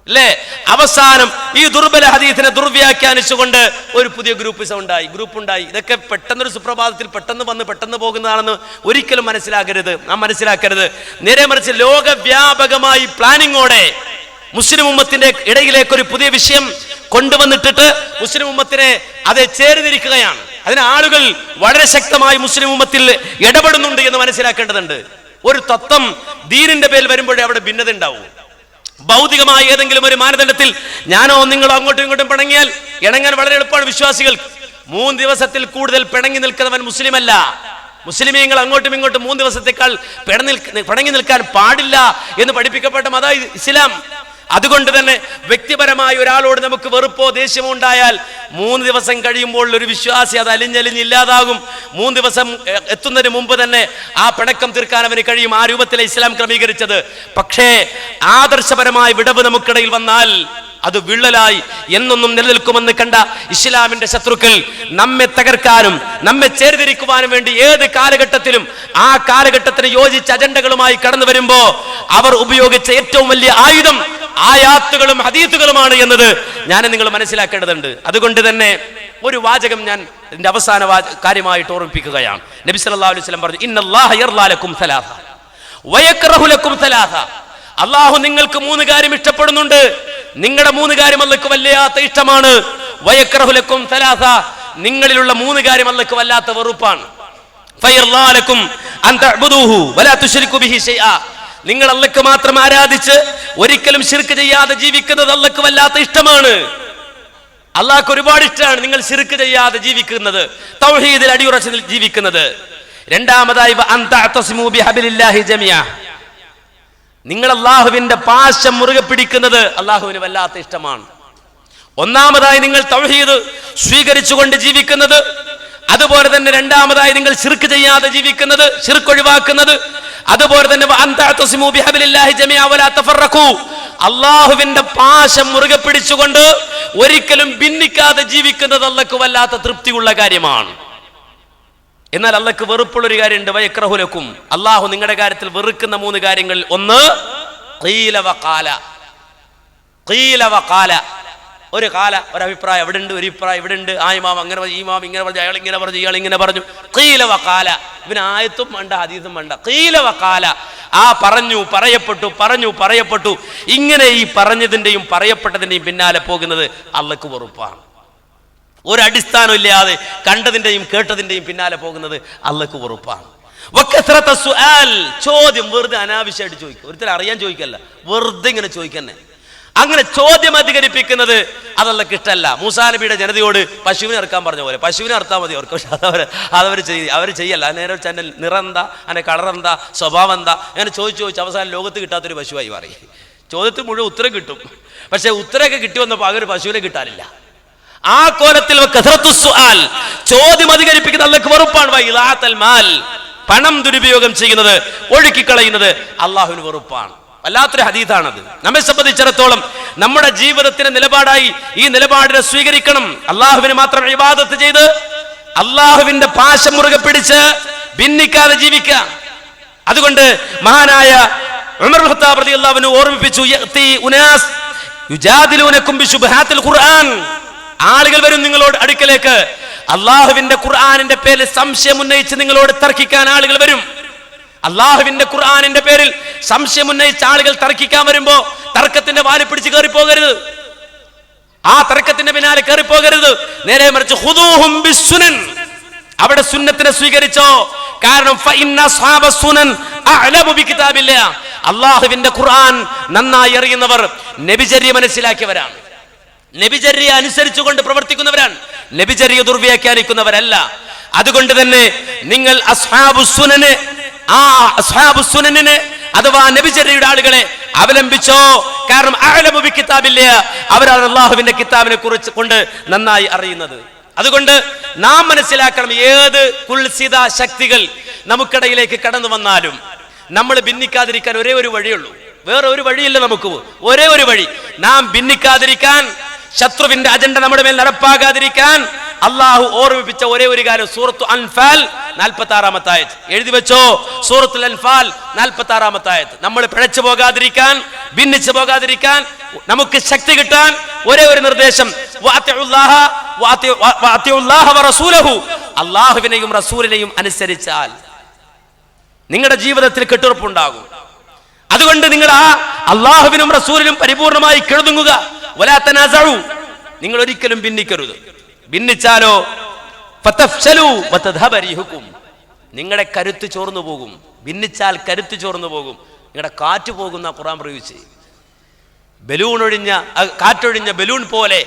അല്ലേ? അവസാനം ഈ ദുർബല ഹദീസിനെ ദുർവ്യാഖ്യാനിച്ചുകൊണ്ട് ഒരു പുതിയ ഗ്രൂപ്പ് ഉണ്ടായി. ഇതൊക്കെ പെട്ടെന്നൊരു സുപ്രഭാതത്തിൽ പെട്ടെന്ന് വന്ന് പെട്ടെന്ന് പോകുന്നതാണെന്ന് ഒരിക്കലും മനസ്സിലാക്കരുത്. നേരെ മറിച്ച് ലോകവ്യാപകമായി പ്ലാനിങ്ങോടെ മുസ്ലിം ഉമ്മത്തിന്റെ ഇടയിലേക്ക് ഒരു പുതിയ വിഷയം കൊണ്ടുവന്നിട്ടിട്ട് മുസ്ലിം ഉമ്മത്തിനെ അത് ചേർന്നിരിക്കുകയാണ്. അതിന് ആളുകൾ വളരെ ശക്തമായി മുസ്ലിം ഉമ്മത്തിൽ ഇടപെടുന്നുണ്ട് എന്ന് മനസ്സിലാക്കേണ്ടതുണ്ട്. ഒരു തത്വം ദീനിന്റെ പേരിൽ വരുമ്പോഴേ അവിടെ ഭിന്നത ഉണ്ടാവും. ഭൗതികമായ ഏതെങ്കിലും ഒരു മാനദണ്ഡത്തിൽ ഞാനോ നിങ്ങളോ അങ്ങോട്ടും ഇങ്ങോട്ടും പിണങ്ങിയാൽ ഇണങ്ങാൻ വളരെ എളുപ്പമാണ്. വിശ്വാസികൾ 3 ദിവസത്തിൽ കൂടുതൽ പിണങ്ങി നിൽക്കുന്നവൻ മുസ്ലിം അല്ല. മുസ്ലിമീങ്ങൾ അങ്ങോട്ടും ഇങ്ങോട്ടും 3 ദിവസത്തേക്കാൾ പിണങ്ങി നിൽക്കാൻ പാടില്ല എന്ന് പഠിപ്പിക്കപ്പെട്ട മതം ഇസ്ലാം. അതുകൊണ്ട് തന്നെ വ്യക്തിപരമായ ഒരാളോട് നമുക്ക് വെറുപ്പോ ദേഷ്യമോ ഉണ്ടായാൽ 3 ദിവസം കഴിയുമ്പോൾ ഒരു വിശ്വാസി അത് അലിഞ്ഞില്ലാതാകും. 3 ദിവസം എത്തുന്നതിന് മുമ്പ് തന്നെ ആ പിണക്കം തീർക്കാൻ അവന് കഴിയും. ആ രൂപത്തിലെ ഇസ്ലാം ക്രമീകരിച്ചത്. പക്ഷേ ആദർശപരമായ വിടവ് നമുക്കിടയിൽ വന്നാൽ അത് വിള്ളലായി എന്നൊന്നും നിലനിൽക്കുമെന്ന് കണ്ട ഇസ്ലാമിന്റെ ശത്രുക്കൾ നമ്മെ തകർക്കാനും നമ്മെ ചേർതിരിക്കുവാനും വേണ്ടി ഏത് കാലഘട്ടത്തിലും ആ കാലഘട്ടത്തിന് യോജിച്ച അജണ്ടകളുമായി കടന്നു വരുമ്പോ അവർ ഉപയോഗിച്ച ഏറ്റവും വലിയ ആയുധം ആയാത്തുകളും ഹദീസുകളുമാണ് എന്നത് ഞാൻ നിങ്ങൾ മനസ്സിലാക്കേണ്ടതുണ്ട്. അതുകൊണ്ട് തന്നെ ഒരു വാചകം ഞാൻ ഇതിന്റെ അവസാന കാര്യമായിട്ട് ഓർമ്മിപ്പിക്കുകയാണ്. നബി സല്ലല്ലാഹു അലൈഹി വസല്ലം പറഞ്ഞു, ഇന്നല്ലാഹ യർളാ ലക്കും സലാസ വയക്റഹു ലക്കും സലാസ. അല്ലാഹു നിങ്ങൾക്ക് 3 കാര്യം ഇഷ്ടപ്പെടുന്നുണ്ട്. നിങ്ങളുടെ 3 കാര്യം അല്ലാഹുക്ക് വല്ലാത്ത ഇഷ്ടമാണ്. വയക്റഹു ലക്കും സലാസ, നിങ്ങളിലുള്ള 3 കാര്യം അല്ലാഹുക്ക് വല്ലാത്ത വെറുപ്പാണ്. ഫയർളാ ലക്കും അൻ തഅബുദൂഹു വലാ തുശ്രികു ബിഹി ശൈആ. നിങ്ങൾ അല്ലാഹുക്ക് മാത്രം ആരാധിച്ച് ഒരിക്കലും ശിർക്ക് ചെയ്യാതെ ജീവിക്കുന്നത് അല്ലാഹുക്ക് വല്ലാത്ത ഇഷ്ടമാണ്. അല്ലാഹുക്ക് ഒരുപാട് ഇഷ്ടമാണ് നിങ്ങൾ ശിർക്ക് ചെയ്യാതെ ജീവിക്കുന്നത്, തൗഹീദിൽ അടിയുറച്ച് ജീവിക്കുന്നത്. രണ്ടാമതായി നിങ്ങൾ അല്ലാഹുവിന്റെ പാശം മുറുകെ പിടിക്കുന്നത് അല്ലാഹുവിന് വല്ലാത്ത ഇഷ്ടമാണ്. ഒന്നാമതായി നിങ്ങൾ തൗഹീദ് സ്വീകരിച്ചുകൊണ്ട് ജീവിക്കുന്നത്, അതുപോലെ തന്നെ രണ്ടാമതായി നിങ്ങൾ ശിർക്ക് ചെയ്യാതെ ജീവിക്കുന്നത്, ശിർക്ക് ഒഴിവാക്കുന്നത്, അതുപോലെ തന്നെ അല്ലാഹുവിന്റെ പാശം മുറുകെ പിടിച്ചുകൊണ്ട് ഒരിക്കലും ഭിന്നിക്കാതെ ജീവിക്കുന്നത് അല്ലാഹുവിന് വല്ലാത്ത തൃപ്തിയുള്ള കാര്യമാണ്. എന്നാൽ അല്ലാഹുവിന് വെറുപ്പുള്ളൊരു കാര്യമുണ്ട്. വയക്റഹുലക്കും, അല്ലാഹു നിങ്ങളുടെ കാര്യത്തിൽ വെറുക്കുന്ന 3 കാര്യങ്ങൾ. ഒന്ന് ഖീല വഖാല. ഖീല വഖാല, ഒരു കാല, ഒരഭിപ്രായം അവിടെ ഉണ്ട്, ഒരു അഭിപ്രായം ഇവിടെ ഉണ്ട്. ആ ഇമാം അങ്ങനെ പറഞ്ഞു, ഈ ഇമാം ഇങ്ങനെ പറഞ്ഞു, അയാൾ ഇങ്ങനെ പറഞ്ഞു, ഇയാൾ ഇങ്ങനെ പറഞ്ഞു. ഖീല വഖാല, ഇവന് ആയത്തും വേണ്ട ഹദീസും വേണ്ട. ഖീല വഖാല, ആ പറഞ്ഞു പറയപ്പെട്ടു. ഇങ്ങനെ ഈ പറഞ്ഞതിൻ്റെയും പറയപ്പെട്ടതിൻ്റെയും പിന്നാലെ പോകുന്നത് അല്ലാഹുവിന് വെറുപ്പാണ്. ഒരടിസ്ഥാനം ഇല്ലാതെ കണ്ടതിൻ്റെയും കേട്ടതിൻ്റെയും പിന്നാലെ പോകുന്നത് അല്ലാഹുവിന് വെറുപ്പാണ്. ചോദ്യം വെറുതെ അനാവശ്യമായിട്ട് ചോദിക്കുക, ഒരിക്കലും അറിയാൻ ചോദിക്കല്ല, വെറുതെ ഇങ്ങനെ ചോദിക്കന്നെ. അങ്ങനെ ചോദ്യം അധികരിപ്പിക്കുന്നത് അതല്ലാഹുവിന് ഇഷ്ടമല്ല. മൂസാ നബിയുടെ ജനതയോട് പശുവിനെ ഇറക്കാൻ പറഞ്ഞ പോലെ പശുവിനെ ഇറത്താൽ മതി അവർക്ക്. പക്ഷെ അവർ ചെയ്യല്ല. നേരെ ചാനൽ നിറന്താ, അതിൻ്റെ കളറെന്താ, സ്വഭാവം എന്താ, അങ്ങനെ ചോദിച്ച് അവസാനം ലോകത്ത് കിട്ടാത്തൊരു പശുവായി മാറി. ചോദ്യത്തിൽ മുഴുവൻ ഉത്തരം കിട്ടും, പക്ഷെ ഉത്തരമൊക്കെ കിട്ടി വന്നപ്പോൾ അവർ പശുവിനെ കിട്ടാനില്ല. ആ കോലത്തിൽ ചോദ്യം അധികരിപ്പിക്കുന്ന അല്ലാഹുവിന് വെറുപ്പാണ്. പണം ദുരുപയോഗം ചെയ്യുന്നത്, ഒഴുക്കിക്കളയുന്നത് അല്ലാഹുവിന് വെറുപ്പാണ്. വല്ലാത്തൊരു ഹദീഥാണത്. നമ്മെ സംബന്ധിച്ചിടത്തോളം നമ്മുടെ ജീവിതത്തിന്റെ നിലപാടായി ഈ നിലപാടിനെ സ്വീകരിക്കണം. അള്ളാഹുവിന് മാത്രം ഇബാദത്ത് ചെയ്ത് അള്ളാഹുവിന്റെ പാശം മുറുകെ പിടിച്ച് ഭിന്നിക്കാതെ ജീവിക്കുക. അതുകൊണ്ട് മഹാനായ ഉമർ ഖത്താബ് റളിയല്ലാഹു അൻഹു ഓർമ്മിപ്പിച്ചു, യഅതി ഉനാസ് യുജാദിലൂനകും ബിശുബ്ഹാത്തിൽ ഖുർആൻ. ആളുകൾ വരും നിങ്ങളോട് അടുക്കലേക്ക്, അള്ളാഹുവിന്റെ ഖുർആനിന്റെ പേരിൽ സംശയം ഉന്നയിച്ച് നിങ്ങളോട് തർക്കിക്കാൻ ആളുകൾ വരും. അള്ളാഹുവിന്റെ ഖുർആനിന്റെ പേരിൽ സംശയം ഉന്നയിച്ച ആളുകൾ തർക്കിക്കാൻ വരുമ്പോ തർക്കത്തിന്റെ വാല് പിടിച്ച് കയറിപ്പോകരുത്, ആ തർക്കത്തിന്റെ പിന്നാലെ കയറിപ്പോകരുത്. നേരെ മറിച്ച് ഖുദൂഹും ബിസ്സുനൻ, അവിടെ സുന്നത്തിനെ സ്വീകരിച്ചോ. കാരണം അള്ളാഹുവിന്റെ ഖുർആൻ നന്നായി അറിയുന്നവർ നബിചര്യ മനസ്സിലാക്കിയവരാണ്, നബിചര്യ അനുസരിച്ചുകൊണ്ട് പ്രവർത്തിക്കുന്നവരാണ്, നബിചര്യ ദുർവ്യാഖ്യാനിക്കുന്നവരല്ല. അതുകൊണ്ട് തന്നെ നിങ്ങൾ അസ്ഹാബുസ്സുനനെ അഥവാ നബിചര്യയുടെ ആളുകളെ അവലംബിച്ചോ. കാരണം അഅലമു ബികിതാബില്ല, അവരാണ് അല്ലാഹുവിന്റെ കിതാബിനെ കുറിച്ച് കൊണ്ട് നന്നായി അറിയുന്നത്. അതുകൊണ്ട് നാം മനസ്സിലാക്കണം, ഏത് കുൽസിത ശക്തികൾ നമുക്കിടയിലേക്ക് കടന്നു വന്നാലും നമ്മൾ ഭിന്നിക്കാതിരിക്കാൻ ഒരേ ഒരു വഴിയുള്ളൂ. വേറെ ഒരു വഴിയില്ല നമുക്ക്. ഒരേ ഒരു വഴി, നാം ഭിന്നിക്കാതിരിക്കാൻ, ശത്രുവിന്റെ അജണ്ട നമ്മുടെ മേൽ നടപ്പാകാതിരിക്കാൻ അള്ളാഹു ഓർമ്മിപ്പിച്ച ഒരേ ഒരു കാര്യം സൂറത്തു അൻഫാൽ 46-ാമത്തെ ആയത്ത് എഴുതി വെച്ചോ. സൂറത്തുൽ അൻഫാൽ 46-ാമത്തെ ആയത്ത്. നമ്മൾ പിഴച്ചു പോകാതിരിക്കാൻ, ഭിന്നിച്ചു പോകാതിരിക്കാൻ, നമുക്ക് ശക്തി കിട്ടാൻ ഒരേ ഒരു നിർദ്ദേശം, അള്ളാഹുവിനെയും റസൂലിനെയും അനുസരിച്ചാൽ നിങ്ങളുടെ ജീവിതത്തിൽ കെട്ടുറപ്പുണ്ടാകും. അതുകൊണ്ട് നിങ്ങൾ ആ അള്ളാഹുവിനും റസൂലിനും പരിപൂർണമായി കീഴ്വഴങ്ങുക. വലാ തനാസഉ, നിങ്ങൾ ഒരിക്കലും ഭിന്നിക്കരുത്. ഭിന്നിച്ചാലോ ഫതഫ്ശലു വതദ്ഹബ റീഹുകും, നിങ്ങളുടെ കരുത്ത് ചോർന്നു പോകും. ഭിന്നിച്ചാൽ കരുത്ത് ചോർന്നു പോകും, നിങ്ങളുടെ കാറ്റ് പോകുന്ന ഖുർആൻ പ്രയോഗിച്ച്. കാറ്റൊഴിഞ്ഞ ബലൂൺ പോലെ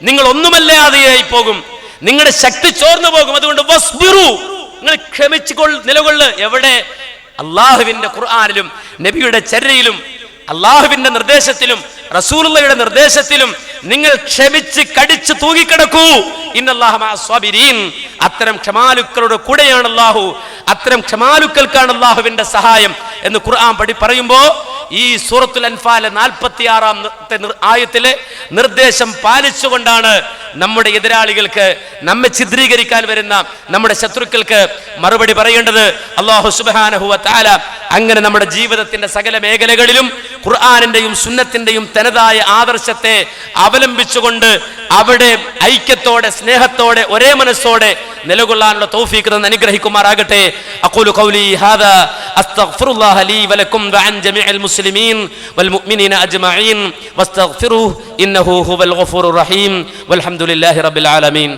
നിങ്ങൾ ഒന്നുമല്ലാതെയായി പോകും, നിങ്ങളുടെ ശക്തി ചോർന്നു പോകും. അതുകൊണ്ട് വസ്ബിറു, നിങ്ങൾ ക്ഷമിച്ചു നിലകൊള്ളു. എവിടെ? അള്ളാഹുവിന്റെ ഖുർആനിലും നബിയുടെ ചര്യയിലും അള്ളാഹുവിന്റെ നിർദ്ദേശത്തിലും റസൂലുള്ളാഹിയുടെ നിർദ്ദേശത്തിലും നിങ്ങൾ ക്ഷമിച്ച് കടിച്ചു തൂങ്ങിക്കിടക്കൂ. ഇന്നല്ലാഹ മഅസ്സാബിരീൻ, അത്തരം ക്ഷമാലുക്കളുടെ കൂടെയാണ് അല്ലാഹു, അത്തരം ക്ഷമാലുക്കൾക്കാണ് അല്ലാഹുവിന്റെ സഹായം എന്ന് ഖുർആൻ പറയുമ്പോൾ ഈ സൂറത്തുൽ അൻഫാൽ 46-ാമത്തെ ആയത്തിലെ നിർദ്ദേശം പാലിച്ചുകൊണ്ടാണ് നമ്മുടെ എതിരാളികൾക്ക്, നമ്മെ ചിത്രീകരിക്കാൻ വരുന്ന നമ്മുടെ ശത്രുക്കൾക്ക് മറുപടി പറയേണ്ടത്. അല്ലാഹു സുബ്ഹാനഹു വ തആല അങ്ങനെ നമ്മുടെ ജീവിതത്തിന്റെ സകല മേഖലകളിലും ഖുർആനിന്റെയും സുന്നത്തിന്റെയും തനതായ ആദർശത്തെ അവലംബിച്ചുകൊണ്ട് അവിടെ ഐക്യത്തോടെ, സ്നേഹത്തോടെ, ഒരേ മനസ്സോടെ നിലകൊള്ളാനുള്ള തൗഫീഖ് തന്ന് അനുഗ്രഹിക്കുമാറാകട്ടെ. അഖൂലു ഖൗലി ഹാദാ അസ്തഗ്ഫിറുല്ലാഹ ലീ വലക്കും വഅൻ ജമീഇൽ മുസ്ലിമീൻ വൽ മുഅ്മിനീന അജ്മഈൻ വസ്തഗ്ഫിറുഹു ഇന്നഹു ഹുവൽ ഗഫൂറുർ റഹീം വൽഹംദുലില്ലാഹി റബ്ബിൽ ആലമീൻ.